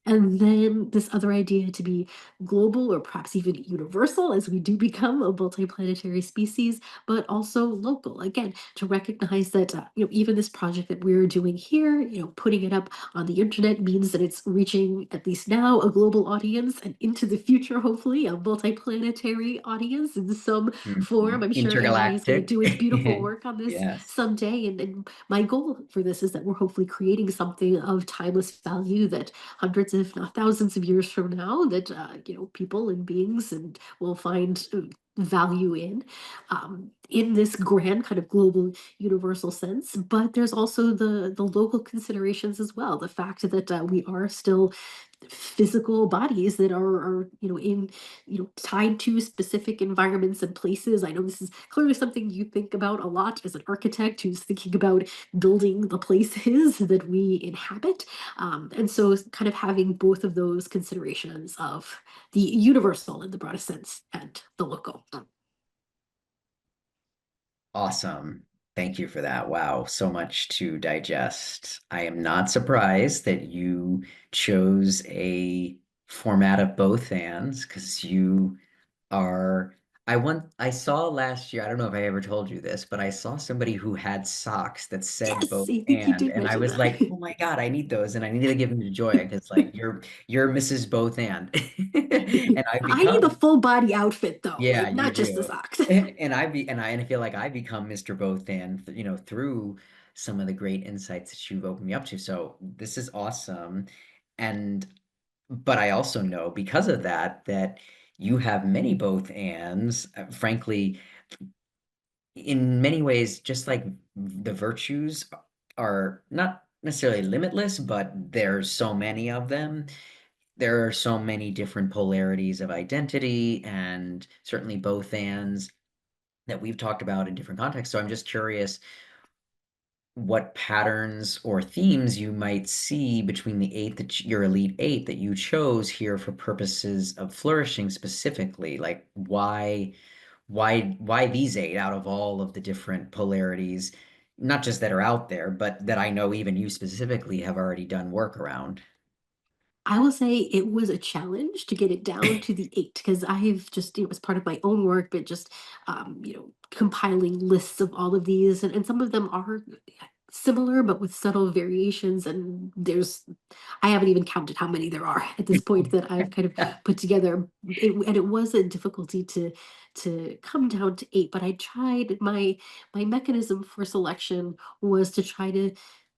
Speaker 1: And then this other idea to be global, or perhaps even universal, as we do become a multiplanetary species, but also local. Again, to recognize that even this project that we're doing here, putting it up on the internet means that it's reaching, at least now, a global audience, and into the future, hopefully, a multiplanetary audience in some form. I'm sure AI is going to
Speaker 2: Intergalactic.
Speaker 1: do its beautiful work on this
Speaker 2: Yes.
Speaker 1: someday. And my goal for this is that we're hopefully creating something of timeless value that hundreds, if not thousands of years from now, that people and beings and will find value in this grand kind of global universal sense. But there's also the local considerations as well, the fact that we are still physical bodies that are in tied to specific environments and places. I know this is clearly something you think about a lot as an architect who's thinking about building the places that we inhabit. And so kind of having both of those considerations of the universal in the broadest sense and the local.
Speaker 2: Awesome. Thank you for that. Wow, so much to digest. I am not surprised that you chose a format of both hands because you are I saw last year, I don't know if I ever told you this, but I saw somebody who had socks that said
Speaker 1: Yes,
Speaker 2: both
Speaker 1: I think you did
Speaker 2: and I
Speaker 1: mention
Speaker 2: was
Speaker 1: that.
Speaker 2: like, oh my God, I need those and I need to give them to Joya because like you're Mrs. Both and and I've
Speaker 1: I need the
Speaker 2: become
Speaker 1: full body outfit though,
Speaker 2: yeah,
Speaker 1: like
Speaker 2: you
Speaker 1: not just the
Speaker 2: do.
Speaker 1: socks.
Speaker 2: And I feel like I become Mr. Both and through some of the great insights that you've opened me up to. So this is awesome. And but I also know because of that that you have many both ands. Frankly, in many ways, just like the virtues are not necessarily limitless, but there's so many of them there are so many different polarities of identity and certainly both ands that we've talked about in different contexts. So I'm just curious what patterns or themes you might see between the eight that your elite eight that you chose here for purposes of flourishing specifically. Like why these eight out of all of the different polarities, not just that are out there, but that I know even you specifically have already done work around.
Speaker 1: I will say it was a challenge to get it down to the 8 because I've just, it was part of my own work, but just, compiling lists of all of these, and some of them are similar, but with subtle variations. And I haven't even counted how many there are at this point that I've kind of put together. And it was a difficulty to come down to 8, but I tried my mechanism for selection was to try to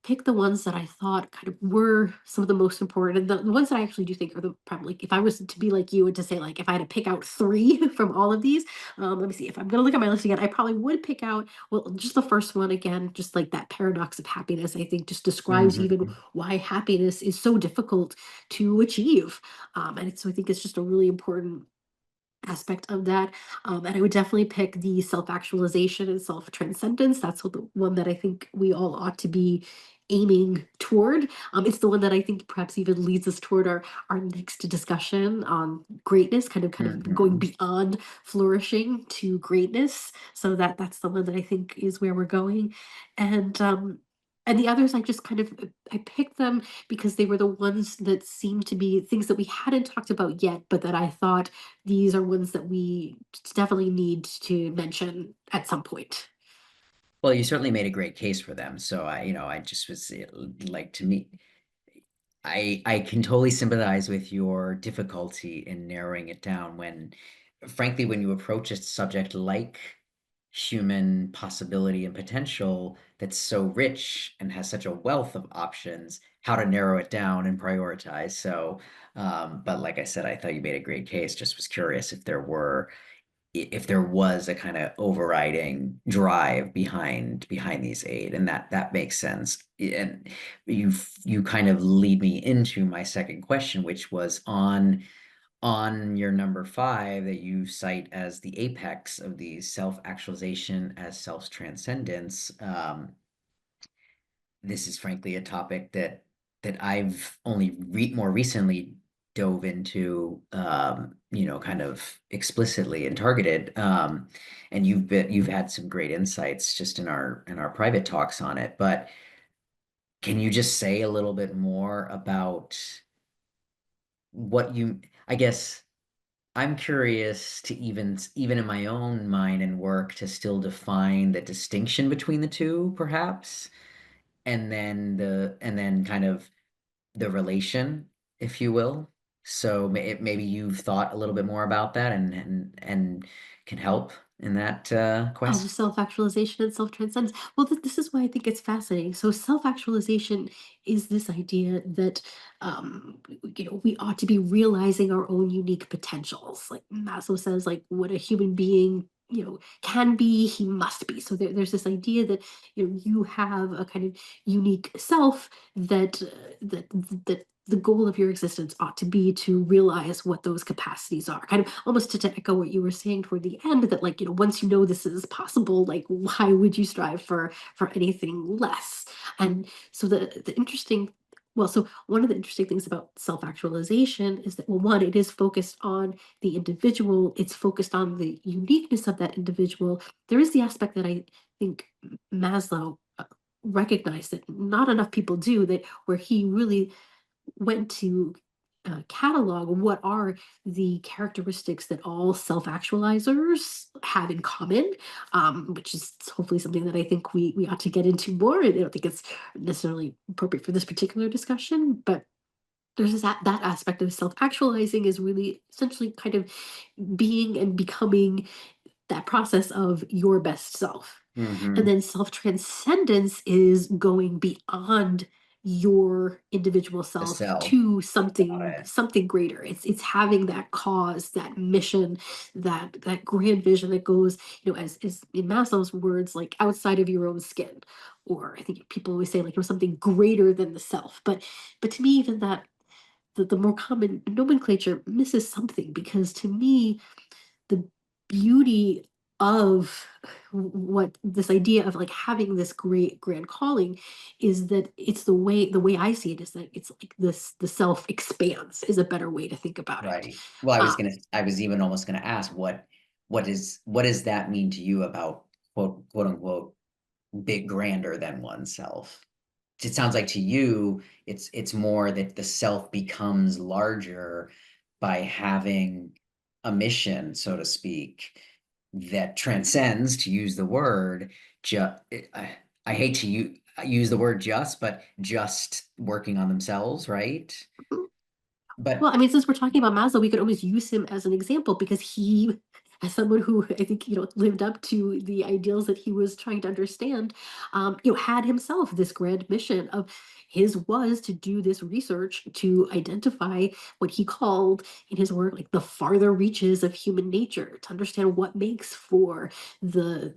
Speaker 1: pick the ones that I thought kind of were some of the most important, and the ones that I actually do think are the probably, if I was to be like you and to say, like, if I had to pick out 3 from all of these, let me see, if I'm gonna look at my list again, I probably would pick out, well, just the first one again, just like that paradox of happiness, I think just describes even
Speaker 2: Mhm.
Speaker 1: why happiness is so difficult to achieve. So I think it's just a really important aspect of that. And I would definitely pick the self-actualization and self-transcendence. That's what the one that I think we all ought to be aiming toward. It's the one that I think perhaps even leads us toward our next discussion on greatness, kind of going
Speaker 2: Mhm.
Speaker 1: beyond flourishing to greatness. So that's the one that I think is where we're going. And the others, I just kind of I picked them because they were the ones that seemed to be things that we hadn't talked about yet, but that I thought these are ones that we definitely need to mention at some point.
Speaker 2: Well, you certainly made a great case for them. So I just was like to me, I can totally sympathize with your difficulty in narrowing it down when, frankly, when you approach a subject like human possibility and potential that's so rich and has such a wealth of options, how to narrow it down and prioritize. So, but like I said, I thought you made a great case. Just was curious if there was a kind of overriding drive behind these eight, and that makes sense. And you kind of lead me into my second question, which was on your number five that you cite as the apex of these self-actualization as self-transcendence. This is frankly a topic that I've only more recently dove into, kind of explicitly and targeted. And you've had some great insights just in our private talks on it. But can you just say a little bit more about what you, I guess I'm curious to even in my own mind and work to still define the distinction between the two, perhaps, and then kind of the relation, if you will. So maybe you've thought a little bit more about that and can help in that
Speaker 1: Oh, the
Speaker 2: quest.
Speaker 1: self-actualization and self-transcendence. Well, this is why I think it's fascinating. So, self-actualization is this idea that we ought to be realizing our own unique potentials. Like Maslow says, like what a human being can be, he must be. So there's this idea that you have a kind of unique self that the goal of your existence ought to be to realize what those capacities are, kind of almost to echo what you were saying toward the end, that like once you know this is possible, like why would you strive for anything less? And so the interesting well, so one of the interesting things about self-actualization is that, well, one, it is focused on the individual, it's focused on the uniqueness of that individual. There is the aspect that I think Maslow recognized that not enough people do, that where he really went to catalog what are the characteristics that all self-actualizers have in common, which is hopefully something that I think we ought to get into more. And I don't think it's necessarily appropriate for this particular discussion, but there's that aspect of self-actualizing is really essentially kind of being and becoming that process of your best self. And
Speaker 2: Hmm.
Speaker 1: then self transcendence is going beyond your individual
Speaker 2: The
Speaker 1: self
Speaker 2: self.
Speaker 1: to
Speaker 2: Got
Speaker 1: something
Speaker 2: it.
Speaker 1: something greater. It's having that cause, that mission, that grand vision that goes, as in Maslow's words, like outside of your own skin. Or I think people always say like something greater than the self. But to me, even that the more common nomenclature misses something, because to me, the beauty of what this idea of like having this great grand calling is that it's the way I see it is that it's like this the self expands is a better way to think about it.
Speaker 2: Right. Well,
Speaker 1: Um,
Speaker 2: I was even almost gonna ask what does that mean to you about quote unquote big grander than oneself? It sounds like to you, it's more that the self becomes larger by having a mission, so to speak, that transcends, to use the word, just I hate to use the word just, but just working on themselves, right?
Speaker 1: Well,
Speaker 2: But
Speaker 1: I mean, since we're talking about Maslow, we could always use him as an example because he, as someone who I think, lived up to the ideals that he was trying to understand, had himself this grand mission of his was to do this research to identify what he called in his work like the farther reaches of human nature, to understand what makes for the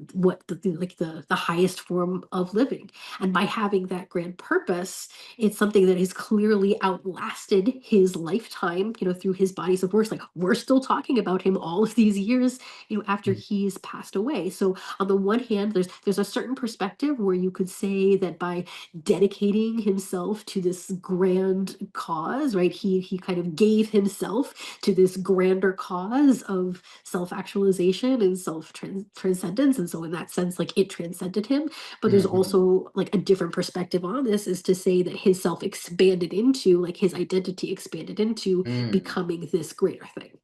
Speaker 1: highest form of living. And by having that grand purpose, it's something that has clearly outlasted his lifetime, through his bodies of works. Like we're still talking about him all of these years, after he's passed away. So on the one hand, there's a certain perspective where you could say that by dedicating himself to this grand cause, right? He kind of gave himself to this grander cause of self-actualization and self-transcendence. And so in that sense, like it transcended him. But there's
Speaker 2: mhm.
Speaker 1: also like a different perspective on this is to say that his self expanded into, like his identity expanded into
Speaker 2: Mm,
Speaker 1: becoming this greater thing.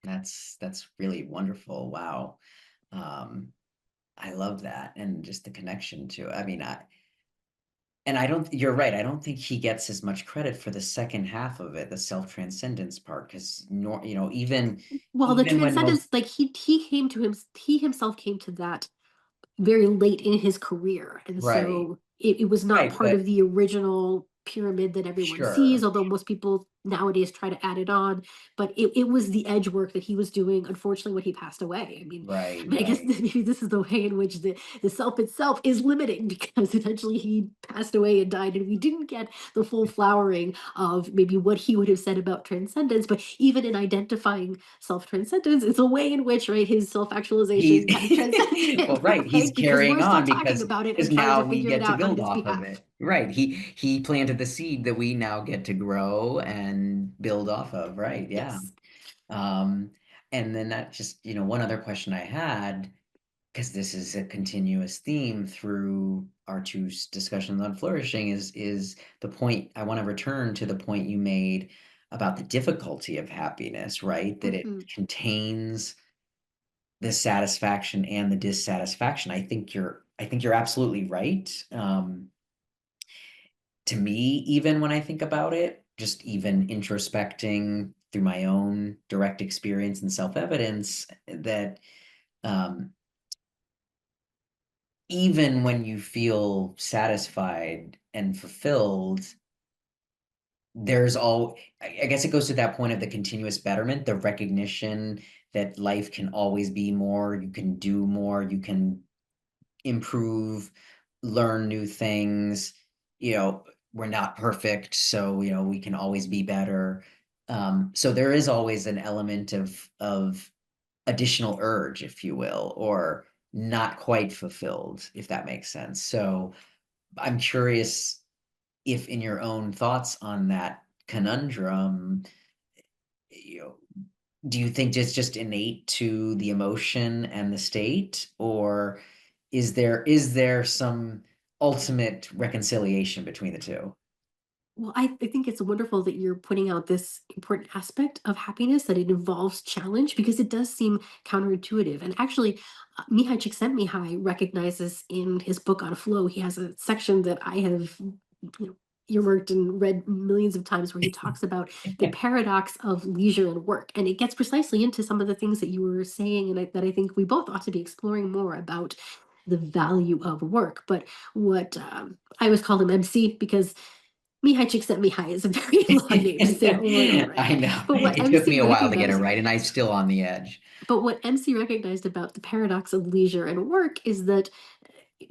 Speaker 2: that's really wonderful. Wow. Um, I love that, and just the connection to, I mean, and I don't, you're right. I don't think he gets as much credit for the second half of it, the self-transcendence part, because nor,
Speaker 1: Well, the
Speaker 2: even when most,
Speaker 1: transcendence, like he himself came to that very late in his career. And
Speaker 2: right,
Speaker 1: so it was not
Speaker 2: right,
Speaker 1: part of
Speaker 2: but
Speaker 1: the original pyramid that everyone sees,
Speaker 2: sure,
Speaker 1: although most people nowadays try to add it on. But it was the edge work that he was doing, unfortunately, when he passed away.
Speaker 2: right,
Speaker 1: I guess
Speaker 2: right.
Speaker 1: maybe this is the way in which the self itself is limiting because eventually he passed away and died, and we didn't get the full flowering of maybe what he would have said about transcendence. But even in identifying self-transcendence, it's a way in which, right, his self-actualization kind of transcends
Speaker 2: Well,
Speaker 1: him,
Speaker 2: right, he's
Speaker 1: right? Because
Speaker 2: carrying
Speaker 1: we're still
Speaker 2: on
Speaker 1: talking about it and
Speaker 2: because
Speaker 1: trying
Speaker 2: now
Speaker 1: to
Speaker 2: we
Speaker 1: figure it
Speaker 2: get to
Speaker 1: out on
Speaker 2: build
Speaker 1: his
Speaker 2: off of
Speaker 1: behalf.
Speaker 2: it. Right. He planted the seed that we now get to grow and build off of. Right. Yeah.
Speaker 1: Yes.
Speaker 2: Um, and then that just, one other question I had, because this is a continuous theme through our two discussions on flourishing, is the point I want to return to the point you made about the difficulty of happiness, right? That it
Speaker 1: Mhm.
Speaker 2: contains the satisfaction and the dissatisfaction. I think you're absolutely right. To me, even when I think about it, just even introspecting through my own direct experience and self-evidence, that um, even when you feel satisfied and fulfilled, there's all, I guess it goes to that point of the continuous betterment, the recognition that life can always be more, you can do more, you can improve, learn new things. We're not perfect, so we can always be better. So there is always an element of additional urge, if you will, or not quite fulfilled, if that makes sense. So I'm curious if in your own thoughts on that conundrum, you know, do you think it's just innate to the emotion and the state, or is there some ultimate reconciliation between the two?
Speaker 1: Well, I think it's wonderful that you're pointing out this important aspect of happiness, that it involves challenge, because it does seem counterintuitive. And actually, Mihai Csikszentmihalyi recognizes in his book on flow, he has a section that I have earmarked and read millions of times, where he talks about the paradox of leisure and work. And it gets precisely into some of the things that you were saying, and that I think we both ought to be exploring more about the value of work. But what I always call him MC, because Mihai Csikszentmihalyi is a very long name to say it over and over
Speaker 2: I
Speaker 1: again.
Speaker 2: know.
Speaker 1: But what
Speaker 2: It took
Speaker 1: MC
Speaker 2: me a while to get it
Speaker 1: recognized,
Speaker 2: right, and I'm still on the edge.
Speaker 1: but what MC recognized about the paradox of leisure and work is that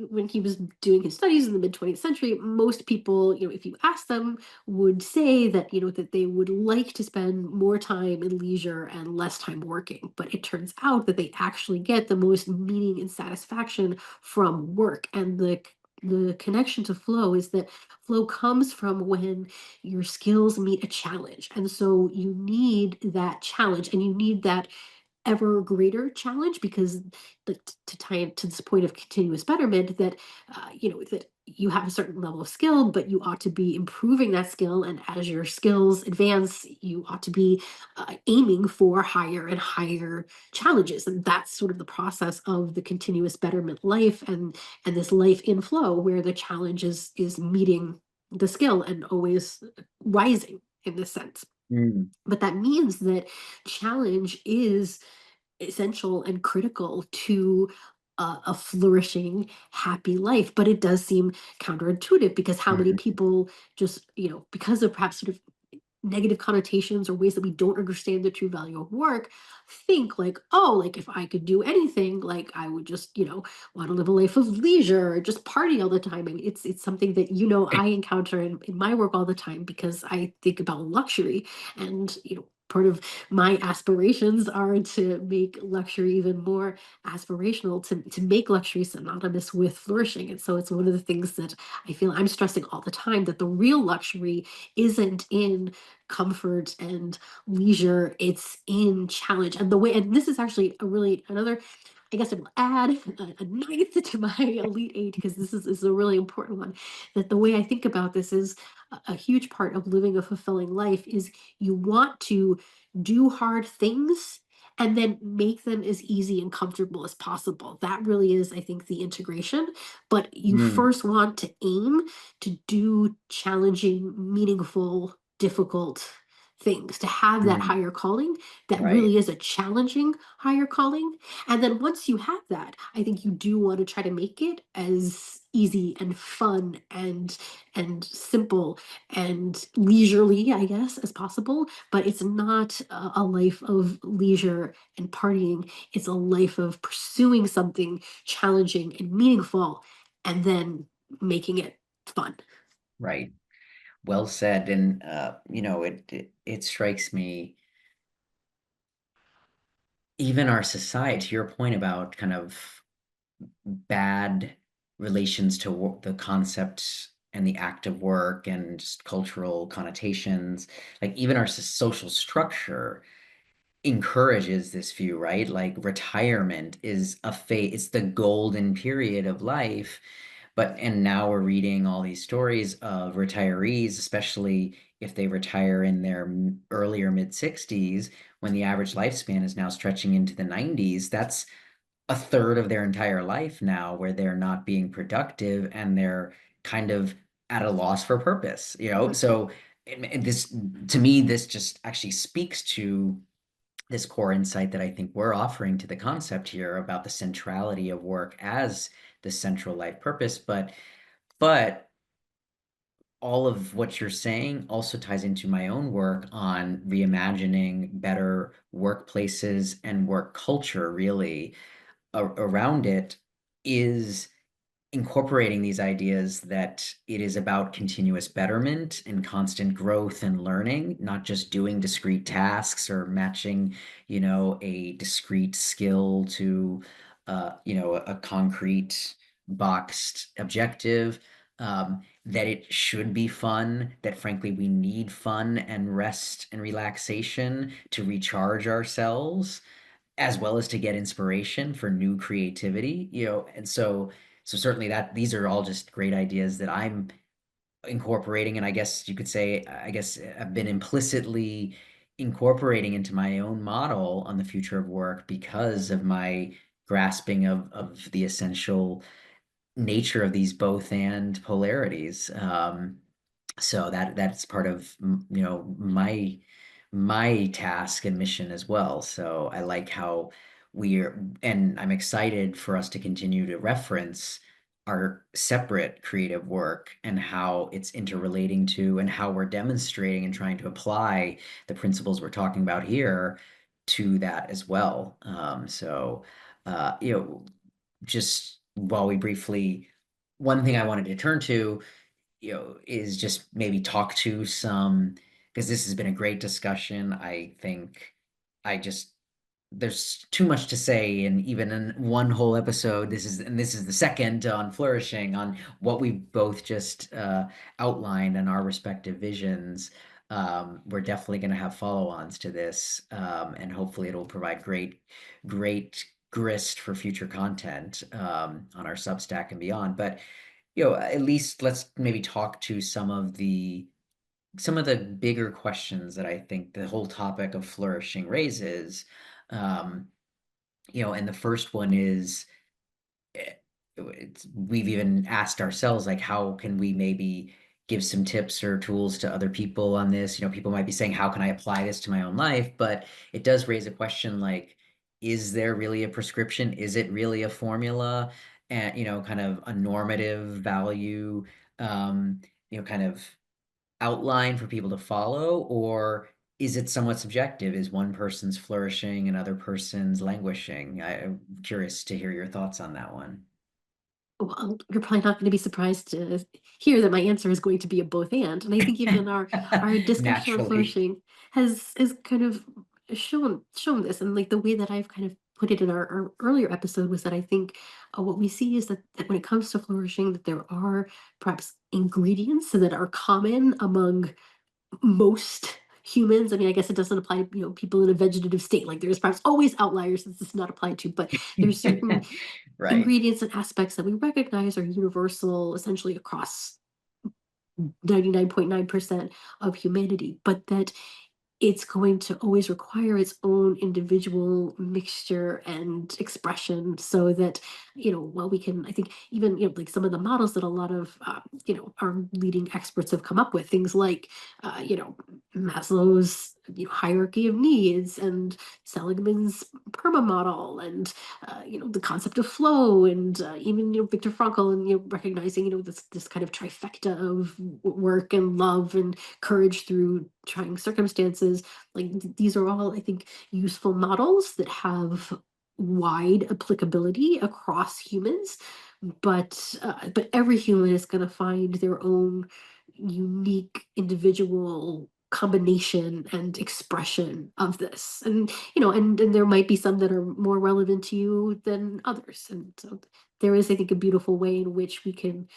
Speaker 1: when he was doing his studies in the mid 20th century, most people, if you ask them, would say that, that they would like to spend more time in leisure and less time working. But it turns out that they actually get the most meaning and satisfaction from work. And the connection to flow is that flow comes from when your skills meet a challenge. And so you need that challenge and you need that ever greater challenge because to tie it to this point of continuous betterment that that you have a certain level of skill but you ought to be improving that skill, and as your skills advance you ought to be aiming for higher and higher challenges, and that's sort of the process of the continuous betterment life, and this life in flow where the challenge is meeting the skill and always rising in this sense.
Speaker 2: Mm,
Speaker 1: But that means that challenge is essential and critical to a flourishing, happy life. But it does seem counterintuitive because how many
Speaker 2: mhm.
Speaker 1: people just, because of perhaps sort of negative connotations or ways that we don't understand the true value of work, think like, oh, like if I could do anything, like I would just, want to live a life of leisure or just party all the time. I mean, it's something that, I encounter in my work all the time because I think about luxury and, part of my aspirations are to make luxury even more aspirational, to make luxury synonymous with flourishing. And so it's one of the things that I feel I'm stressing all the time, that the real luxury isn't in comfort and leisure, it's in challenge. And the way, and this is actually a really another, I guess I will add a ninth to my elite eight because this is a really important one. That the way I think about this is a huge part of living a fulfilling life is you want to do hard things and then make them as easy and comfortable as possible. That really is, I think, the integration. But you
Speaker 2: Mm,
Speaker 1: first want to aim to do challenging, meaningful, difficult things, to have that
Speaker 2: mm,
Speaker 1: higher calling that
Speaker 2: right,
Speaker 1: really is a challenging higher calling. And then once you have that, I think you do want to try to make it as easy and fun and simple and leisurely, I guess, as possible. But it's not a life of leisure and partying. It's a life of pursuing something challenging and meaningful and then making it fun.
Speaker 2: right. Well said. And it strikes me, even our society, to your point about kind of bad relations to the concept and the act of work and just cultural connotations, like even our social structure encourages this view, right? Like retirement is it's the golden period of life. But and now we're reading all these stories of retirees, especially if they retire in their earlier mid 60s, when the average lifespan is now stretching into the 90s. That's a third of their entire life now where they're not being productive and they're kind of at a loss for purpose, you know?
Speaker 1: Mhm.
Speaker 2: So and this, to me, this just actually speaks to this core insight that I think we're offering to the concept here about the centrality of work as the central life purpose. But all of what you're saying also ties into my own work on reimagining better workplaces and work culture, really around it is incorporating these ideas that it is about continuous betterment and constant growth and learning, not just doing discrete tasks or matching, a discrete skill to, a concrete boxed objective. That it should be fun, that frankly, we need fun and rest and relaxation to recharge ourselves as well as to get inspiration for new creativity, and so certainly that these are all just great ideas that I'm incorporating, and I guess you could say, I guess I've been implicitly incorporating into my own model on the future of work because of my grasping of the essential nature of these both and polarities. So that's part of my task and mission as well. So I like how and I'm excited for us to continue to reference our separate creative work and how it's interrelating to and how we're demonstrating and trying to apply the principles we're talking about here to that as well. So just while we briefly, one thing I wanted to turn to, is just maybe talk to some, because this has been a great discussion. I think I just there's too much to say, and even in one whole episode, this is the second on flourishing, on what we both just outlined and our respective visions. We're definitely going to have follow-ons to this, and hopefully it'll provide great grist for future content on our Substack and beyond. But at least let's maybe talk to some of the bigger questions that I think the whole topic of flourishing raises. Um, and the first one is, eh, we've even asked ourselves, like, how can we maybe give some tips or tools to other people on this? People might be saying, how can I apply this to my own life? But it does raise a question like, is there really a prescription? Is it really a formula? And, kind of a normative value, um, kind of outline for people to follow, or is it somewhat subjective? Is one person's flourishing, another person's languishing? I'm curious to hear your thoughts on that one.
Speaker 1: Well, you're probably not gonna be surprised to hear that my answer is going to be a both and I think even our discussion on
Speaker 2: Naturally.
Speaker 1: flourishing has kind of shown this, and, like, the way that I've kind of put it in our earlier episode was that I think, what we see is that when it comes to flourishing, that there are perhaps ingredients that are common among most humans. I mean, I guess it doesn't apply to, people in a vegetative state, like, there's perhaps always outliers that this is not applied to, but there's certain
Speaker 2: Right.
Speaker 1: ingredients and aspects that we recognize are universal essentially across 99.9% of humanity, but that it's going to always require its own individual mixture and expression so that while we can, I think, even like some of the models that a lot of our leading experts have come up with, things like Maslow's hierarchy of needs and Seligman's perma model, and the concept of flow, and even Viktor Frankl, and recognizing this kind of trifecta of work and love and courage through trying circumstances. Like, these are all, I think, useful models that have wide applicability across humans, but every human is going to find their own unique individual combination and expression of this, and and there might be some that are more relevant to you than others, and so there is, I think, a beautiful way in which we can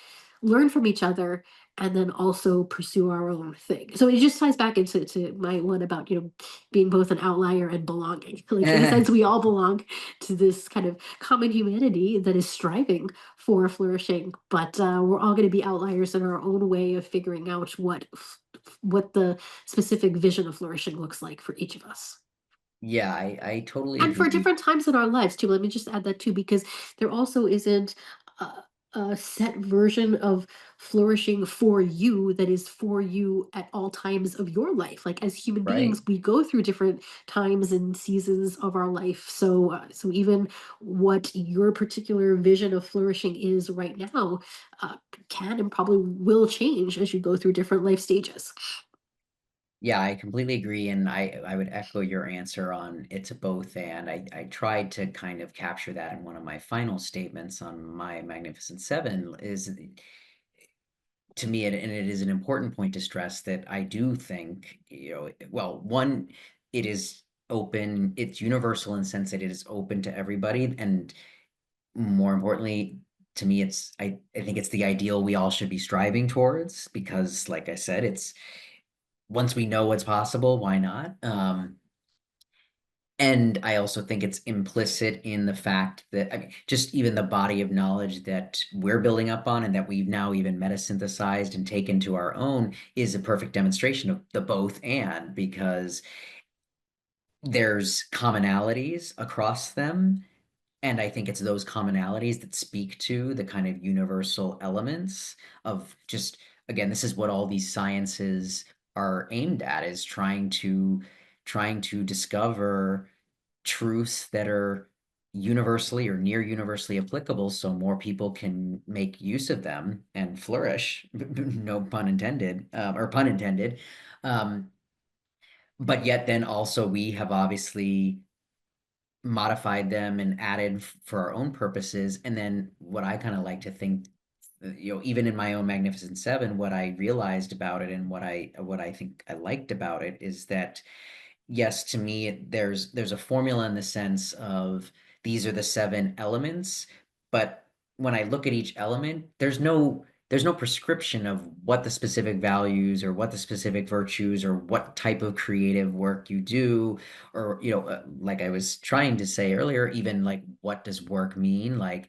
Speaker 1: learn from each other and then also pursue our own thing. So it just ties back into my one about being both an outlier and belonging. Like, in a sense, we all belong to this kind of common humanity that is striving for flourishing, but we're all going to be outliers in our own way of figuring out what the specific vision of flourishing looks like for each of us.
Speaker 2: Yeah, I totally
Speaker 1: And for
Speaker 2: agree.
Speaker 1: different times in our lives too. Let me just add that too, because there also isn't a set version of flourishing for you that is for you at all times of your life. Like, as human beings,
Speaker 2: Right.
Speaker 1: we go through different times and seasons of our life. So even what your particular vision of flourishing is right now uh, can and probably will change as you go through different life stages.
Speaker 2: Yeah, I completely agree, and I would echo your answer on it's a both and. I tried to kind of capture that in one of my final statements on my Magnificent Seven, is to me, and it is an important point to stress, that I do think, well, one, it is open, it's universal in the sense that it is open to everybody, and more importantly, to me, I think it's the ideal we all should be striving towards, because, like I said, it's once we know what's possible, why not? And I also think it's implicit in the fact that, I mean, just even the body of knowledge that we're building up on and that we've now even meta-synthesized and taken to our own is a perfect demonstration of the both and, because there's commonalities across them. And I think it's those commonalities that speak to the kind of universal elements of just, again, this is what all these sciences are aimed at, is trying to discover truths that are universally or near universally applicable so more people can make use of them and flourish. No pun intended, or pun intended. Um, but yet then also we have obviously modified them and added for our own purposes. And then what I kind of like to think, even in my own Magnificent Seven, what I realized about it and what I think I liked about it is that yes, to me, there's a formula in the sense of these are the seven elements, but when I look at each element, there's no prescription of what the specific values or what the specific virtues or what type of creative work you do, or like I was trying to say earlier, even like what does work mean? Like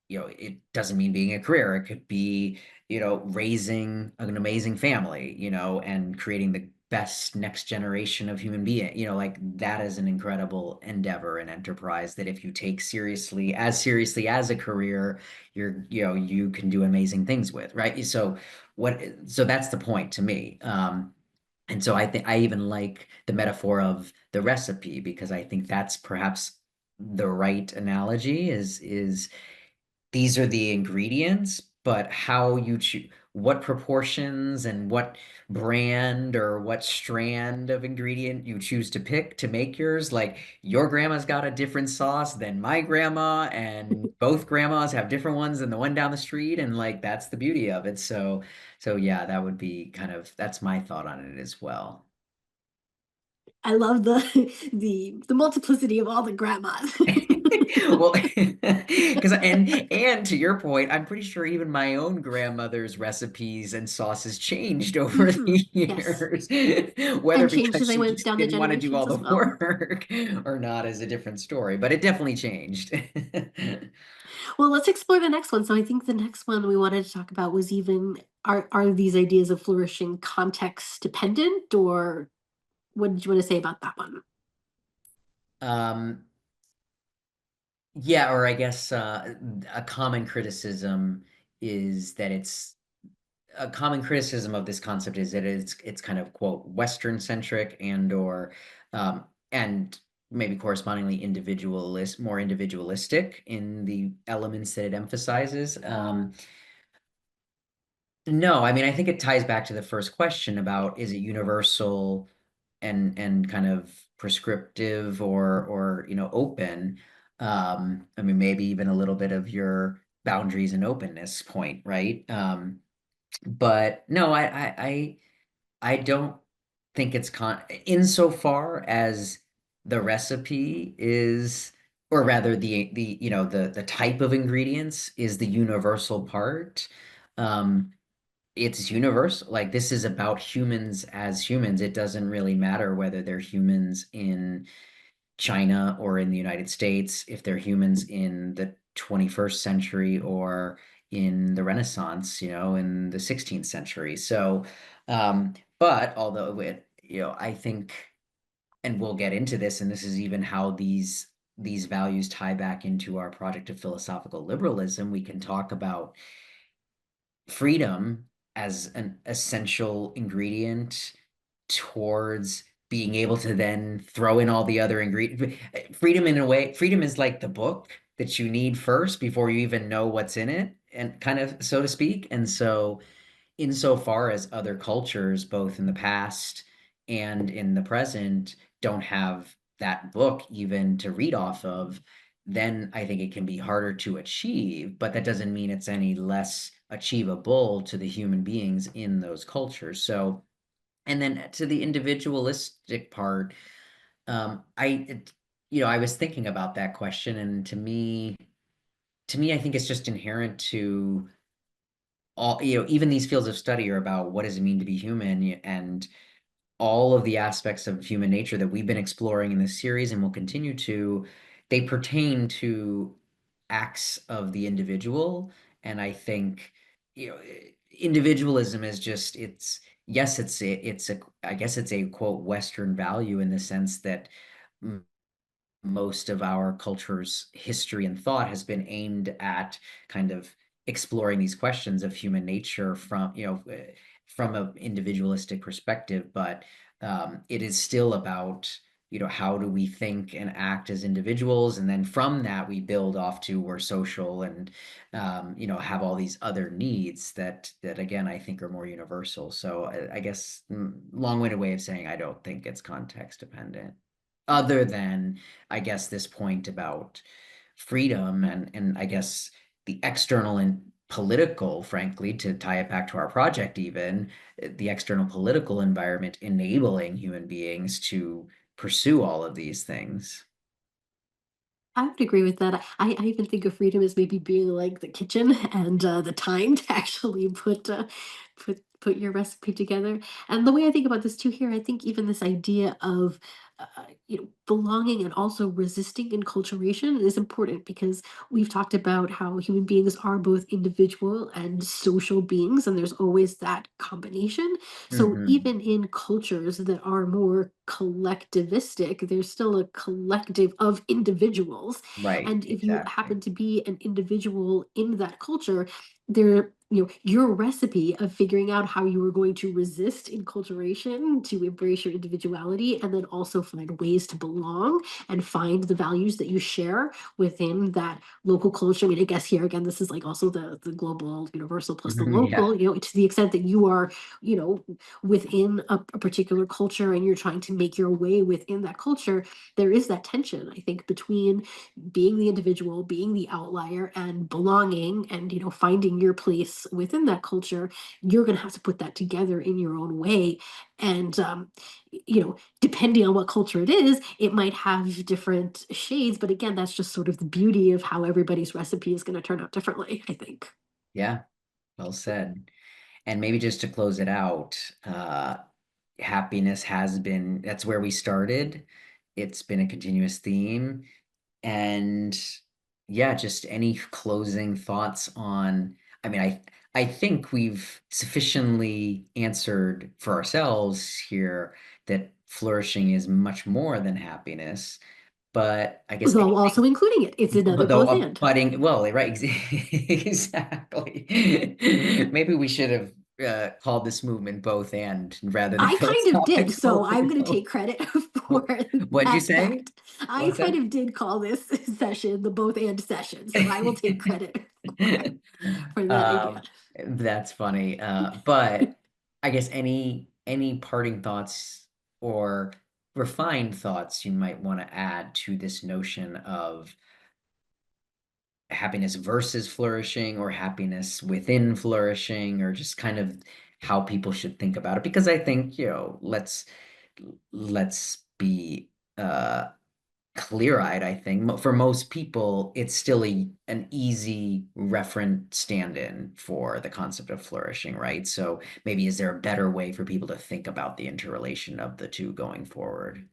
Speaker 2: it doesn't mean being a career. It could be, raising an amazing family, and creating the best next generation of human being. Like that is an incredible endeavor and enterprise that if you take seriously as a career, you can do amazing things with, right? So that's the point to me. And so I think I even like the metaphor of the recipe because I think that's perhaps the right analogy is these are the ingredients, but how you choose what proportions and what brand or what strand of ingredient you choose to pick to make yours. Like your grandma's got a different sauce than my grandma, and both grandmas have different ones than the one down the street, and like that's the beauty of it. So yeah, that would be that's my thought on it as well.
Speaker 1: I love the the multiplicity of all the grandmas.
Speaker 2: Well, because and to your point, I'm pretty sure even my own grandmother's recipes and sauces changed over
Speaker 1: Hmm.
Speaker 2: the
Speaker 1: Yes.
Speaker 2: years, whether
Speaker 1: And changed
Speaker 2: because
Speaker 1: as I
Speaker 2: she
Speaker 1: went
Speaker 2: just
Speaker 1: down the
Speaker 2: didn't want to do
Speaker 1: generations
Speaker 2: all
Speaker 1: as
Speaker 2: the
Speaker 1: well.
Speaker 2: work or not is a different story, but it definitely changed.
Speaker 1: Well, let's explore the next one. So I think the next one we wanted to talk about was even are these ideas of flourishing context dependent, or what did you want to say about that one?
Speaker 2: Um, yeah, or I guess a common criticism is that it's a common criticism of this concept is that it's kind of quote Western centric and maybe correspondingly more individualistic in the elements that it emphasizes. No, I mean I think it ties back to the first question about is it universal and kind of prescriptive or open. I mean maybe even a little bit of your boundaries and openness point, right? But no, I don't think it's insofar as the recipe is, or rather the type of ingredients is the universal part. Um, it's universal. Like this is about humans as humans. It doesn't really matter whether they're humans in China or in the United States, if they're humans in the 21st century or in the Renaissance, in the 16th century. So, but although I think, and we'll get into this, and this is even how these values tie back into our project of philosophical liberalism. We can talk about freedom as an essential ingredient towards being able to then throw in all the other ingredients. Freedom in a way, freedom is like the book that you need first before you even know what's in it, and kind of so to speak. And so insofar as other cultures, both in the past and in the present, don't have that book even to read off of, then I think it can be harder to achieve. But that doesn't mean it's any less achievable to the human beings in those cultures. So, and then to the individualistic part, I was thinking about that question, and to me, I think it's just inherent to all even these fields of study are about what does it mean to be human, and all of the aspects of human nature that we've been exploring in this series and will continue to, they pertain to acts of the individual. And I think individualism is just it's yes it's a I guess it's a quote Western value in the sense that most of our culture's history and thought has been aimed at kind of exploring these questions of human nature from an individualistic perspective, but it is still about how do we think and act as individuals, and then from that we build off to we're social and have all these other needs that again I think are more universal. So I guess long-winded way of saying I don't think it's context dependent. other than, I guess, this point about freedom and I guess the external and political, frankly, to tie it back to our project, even the external political environment enabling human beings to pursue all of these things.
Speaker 1: I would agree with that. I even think of freedom as maybe being like the kitchen and the time to actually put your recipe together. And the way I think about this too here, I think even this idea of belonging and also resisting enculturation is important because we've talked about how human beings are both individual and social beings, and there's always that combination. So
Speaker 2: Hmm.
Speaker 1: even in cultures that are more collectivistic, there's still a collective of individuals.
Speaker 2: Right,
Speaker 1: And if you
Speaker 2: exactly.
Speaker 1: happen to be an individual in that culture, your recipe of figuring out how you are going to resist enculturation, to embrace your individuality, and then also find ways to belong and find the values that you share within that local culture. I mean, I guess here again, this is like also the global universal plus the
Speaker 2: Yeah,
Speaker 1: local, to the extent that you are, you know, within a particular culture and you're trying to make your way within that culture, there is that tension, I think, between being the individual, being the outlier, and belonging and, finding your place within that culture. You're going to have to put that together in your own way. And, depending on what culture it is, it might have different shades. But again, that's just sort of the beauty of how everybody's recipe is going to turn out differently, I think.
Speaker 2: yeah, well said. And maybe just to close it out, happiness has been, that's where we started. It's been a continuous theme. And yeah, just any closing thoughts on, I mean, I think we've sufficiently answered for ourselves here that flourishing is much more than happiness. But I guess
Speaker 1: Though
Speaker 2: anything,
Speaker 1: also including it, it's another
Speaker 2: but though
Speaker 1: both
Speaker 2: a
Speaker 1: and.
Speaker 2: budding, well, right, exactly. Maybe we should have called this movement both and rather than
Speaker 1: I kind of did, so
Speaker 2: philosophical.
Speaker 1: I'm going to take credit for
Speaker 2: What'd you
Speaker 1: that
Speaker 2: say?
Speaker 1: fact. I
Speaker 2: What's
Speaker 1: kind
Speaker 2: that?
Speaker 1: of did call this session the both and session, so I will take credit for that idea.
Speaker 2: Um, that's funny. But I guess any parting thoughts or refined thoughts you might want to add to this notion of happiness versus flourishing or happiness within flourishing or just kind of how people should think about it because I think, let's be clear-eyed. I think for most people it's still an easy referent stand-in for the concept of flourishing, right? So maybe is there a better way for people to think about the interrelation of the two going forward?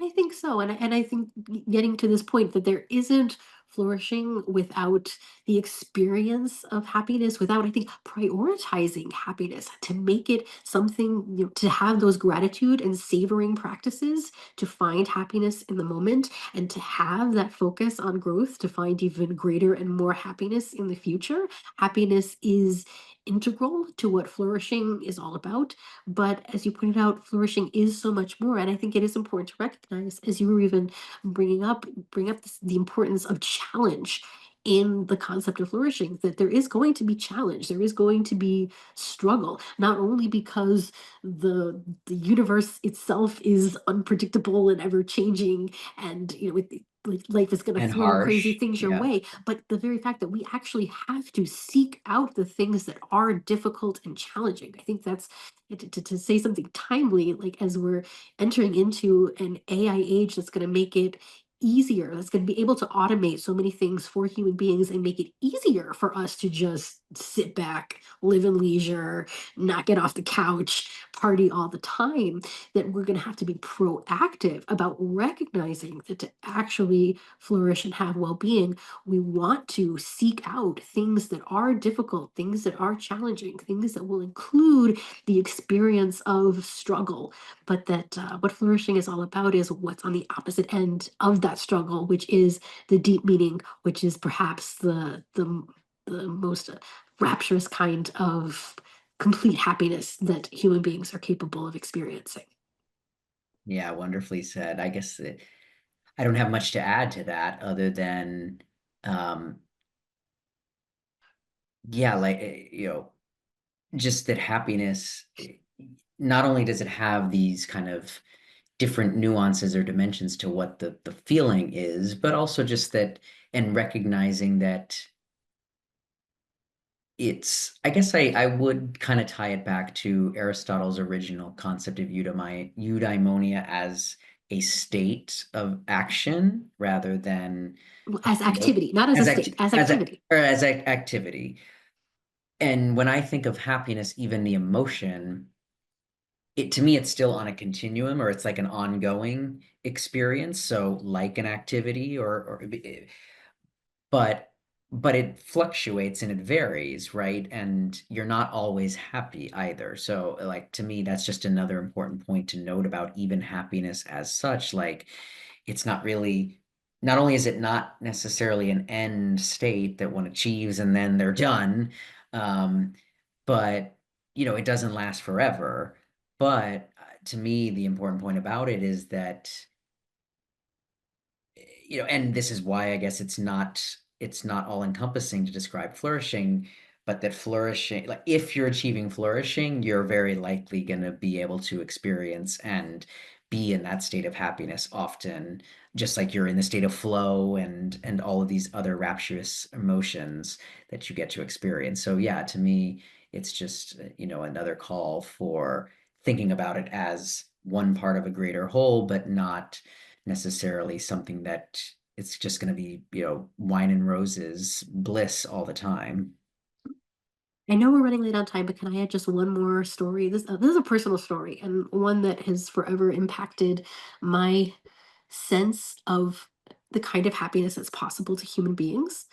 Speaker 1: I think so, and I think getting to this point that there isn't flourishing without the experience of happiness, without I think prioritizing happiness to make it something, to have those gratitude and savoring practices to find happiness in the moment and to have that focus on growth to find even greater and more happiness in the future. Happiness is integral to what flourishing is all about. But as you pointed out, flourishing is so much more. And I think it is important to recognize, as you were even bring up the importance of challenge in the concept of flourishing, that there is going to be challenge, there is going to be struggle, not only because the universe itself is unpredictable and ever changing, and like life is going to
Speaker 2: And
Speaker 1: throw crazy
Speaker 2: harsh,
Speaker 1: things your
Speaker 2: yeah.
Speaker 1: way, but the very fact that we actually have to seek out the things that are difficult and challenging, I think that's to say something timely, like as we're entering into an AI age that's going to make it easier, that's going to be able to automate so many things for human beings and make it easier for us to just sit back, live in leisure, not get off the couch, party all the time, that we're going to have to be proactive about recognizing that to actually flourish and have well-being, we want to seek out things that are difficult, things that are challenging, things that will include the experience of struggle, but that what flourishing is all about is what's on the opposite end of that struggle, which is the deep meaning, which is perhaps the most rapturous kind of complete happiness that human beings are capable of experiencing.
Speaker 2: Yeah, wonderfully said. I guess I don't have much to add to that other than um yeah, like just that happiness not only does it have these kind of different nuances or dimensions to what the feeling is, but also just that and recognizing that it's, I guess I would kind of tie it back to Aristotle's original concept of eudaimonia as a state of action rather than a
Speaker 1: As
Speaker 2: state of
Speaker 1: activity, not as a
Speaker 2: as act
Speaker 1: state, as
Speaker 2: as a
Speaker 1: activity.
Speaker 2: or as a activity. And when I think of happiness, even the emotion, it to me it's still on a continuum or it's like an ongoing experience. So like an activity or but but it fluctuates and it varies, right? And you're not always happy either. So like to me, that's just another important point to note about even happiness as such. Like it's not really, not only is it not necessarily an end state that one achieves and then they're done, um, but it doesn't last forever. But to me, the important point about it is that and this is why I guess it's not all encompassing to describe flourishing, but that flourishing, like if you're achieving flourishing, you're very likely going to be able to experience and be in that state of happiness often, just like you're in the state of flow and all of these other rapturous emotions that you get to experience. So yeah, to me, it's just another call for thinking about it as one part of a greater whole, but not necessarily something that it's just going to be, wine and roses bliss all the time.
Speaker 1: I know we're running late on time, but can I add just one more story? This is a personal story and one that has forever impacted my sense of the kind of happiness that's possible to human beings.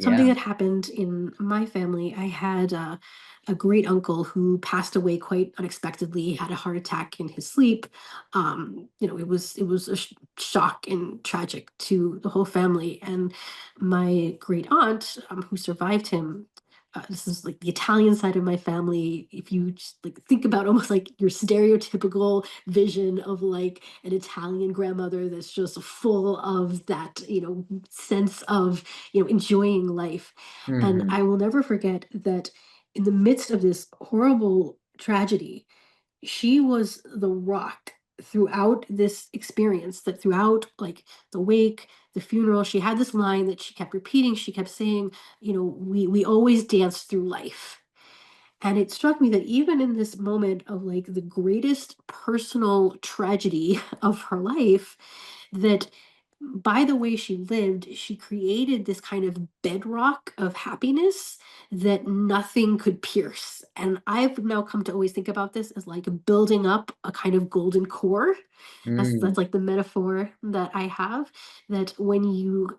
Speaker 1: Something
Speaker 2: Yeah.
Speaker 1: that happened in my family, I had a great uncle who passed away quite unexpectedly. He had a heart attack in his sleep. It was a shock and tragic to the whole family. And my great aunt, who survived him. This is like the Italian side of my family. If you just like think about almost like your stereotypical vision of like an Italian grandmother that's just full of that, sense of, enjoying life. And
Speaker 2: Hmm.
Speaker 1: I will never forget that in the midst of this horrible tragedy, she was the rock throughout this experience, that throughout like the wake, the funeral, she had this line that she kept repeating. She kept saying, we always dance through life. And it struck me that even in this moment of like the greatest personal tragedy of her life, that by the way she lived, she created this kind of bedrock of happiness that nothing could pierce. And I've now come to always think about this as like building up a kind of golden core. That's
Speaker 2: Mm.
Speaker 1: like the metaphor that I have, that when you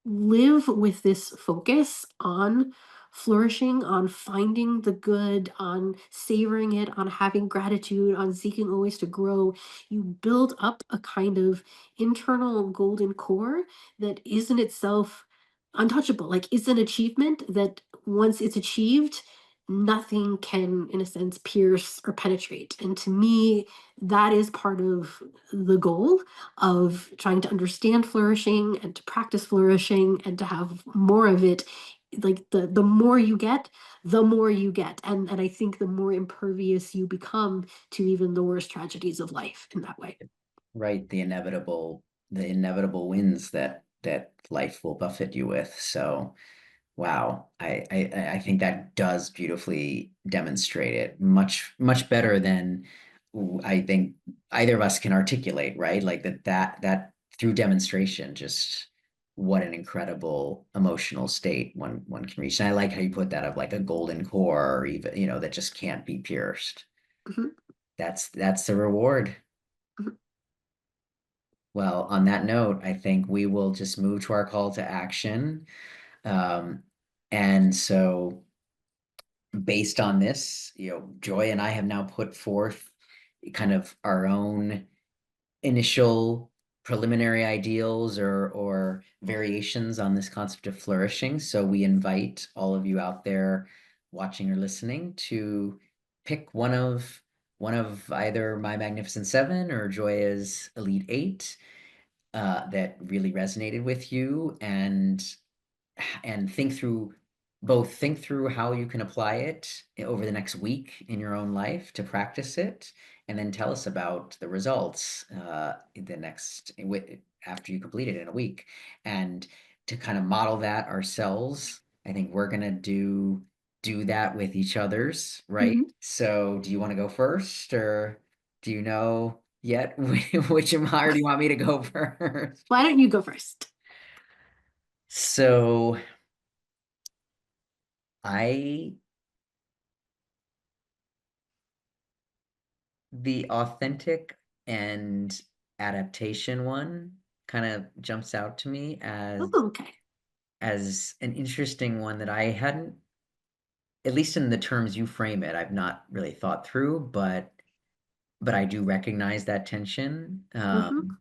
Speaker 1: live with this focus on flourishing, on finding the good, on savoring it, on having gratitude, on seeking always to grow, you build up a kind of internal golden core that is in itself untouchable. Like it's an achievement that once it's achieved, nothing can, in a sense, pierce or penetrate. And to me, that is part of the goal of trying to understand flourishing and to practice flourishing and to have more of it. Like the more you get, the more you get. And I think the more impervious you become to even the worst tragedies of life in that way.
Speaker 2: Right, the inevitable wins that life will buffet you with. So wow, I think that does beautifully demonstrate it much much better than I think either of us can articulate, right? Like that through demonstration, just what an incredible emotional state one can reach. And I like how you put that of like a golden core, or even that just can't be pierced.
Speaker 1: Mhm,
Speaker 2: That's the reward.
Speaker 1: mhm.
Speaker 2: Well, on that note, I think we will just move to our call to action. Um, and so based on this, Joy and I have now put forth kind of our own initial preliminary ideals or variations on this concept of flourishing. So we invite all of you out there watching or listening to pick one of either my Magnificent Seven or Joya's Elite Eight that really resonated with you and think through both think through how you can apply it over the next week in your own life to practice it, and then tell us about the results the next after you complete it in a week. And to kind of model that ourselves, I think we're gonna do that with each other's, right?
Speaker 1: Mhm.
Speaker 2: So do you want to go first, or do you know yet which empire do you want me to go first?
Speaker 1: Why don't you go first?
Speaker 2: So I the authentic and adaptation one kind of jumps out to me
Speaker 1: Oh, okay.
Speaker 2: as an interesting one that I hadn't, at least in the terms you frame it, I've not really thought through, but I do recognize that tension.
Speaker 1: Mhm.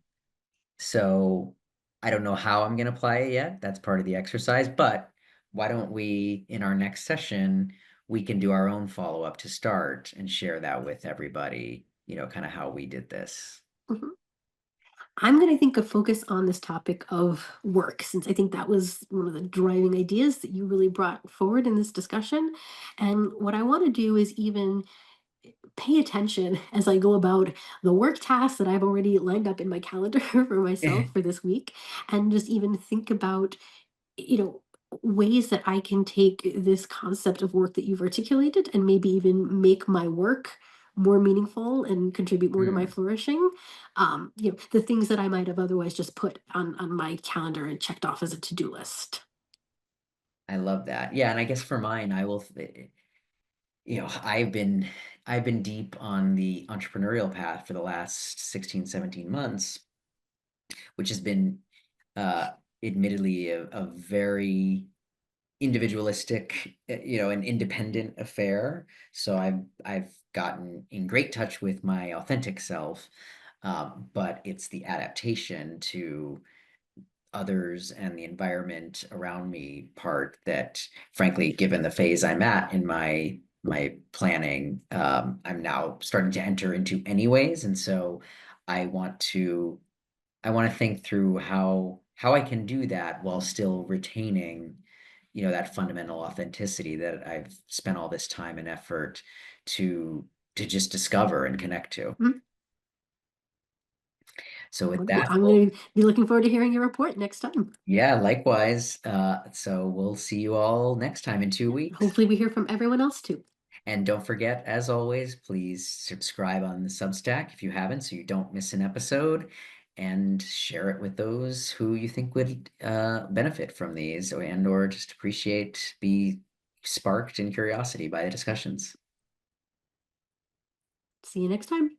Speaker 2: So I don't know how I'm going to apply it yet. That's part of the exercise, but why don't we, in our next session, we can do our own follow-up to start and share that with everybody, kind of how we did this.
Speaker 1: Mhm. I'm going to think of focus on this topic of work, since I think that was one of the driving ideas that you really brought forward in this discussion. And what I want to do is even pay attention as I go about the work tasks that I've already lined up in my calendar for myself for this week, and just even think about, you know, ways that I can take this concept of work that you've articulated and maybe even make my work more meaningful and contribute more to my
Speaker 2: Hmm.
Speaker 1: flourishing. The things that I might have otherwise just put on my calendar and checked off as a to-do list.
Speaker 2: I love that. Yeah, and I guess for mine, I've been deep on the entrepreneurial path for the last 16, 17 months, which has been uh admittedly a very individualistic, an independent affair. So I've gotten in great touch with my authentic self, but it's the adaptation to others and the environment around me part that, frankly, given the phase I'm at in my planning, I'm now starting to enter into anyways. And so I want to I want to think through how I can do that while still retaining, that fundamental authenticity that I've spent all this time and effort to to just discover and connect to.
Speaker 1: Mhm.
Speaker 2: So with
Speaker 1: Wonderful.
Speaker 2: that,
Speaker 1: I'm going to be looking forward to hearing your report next time.
Speaker 2: yeah, likewise. So we'll see you all next time in 2 weeks.
Speaker 1: Hopefully, we hear from everyone else too.
Speaker 2: And don't forget, as always, please subscribe on the Substack if you haven't, so you don't miss an episode, and share it with those who you think would benefit from these, or just be sparked in curiosity by the discussions.
Speaker 1: See you next time.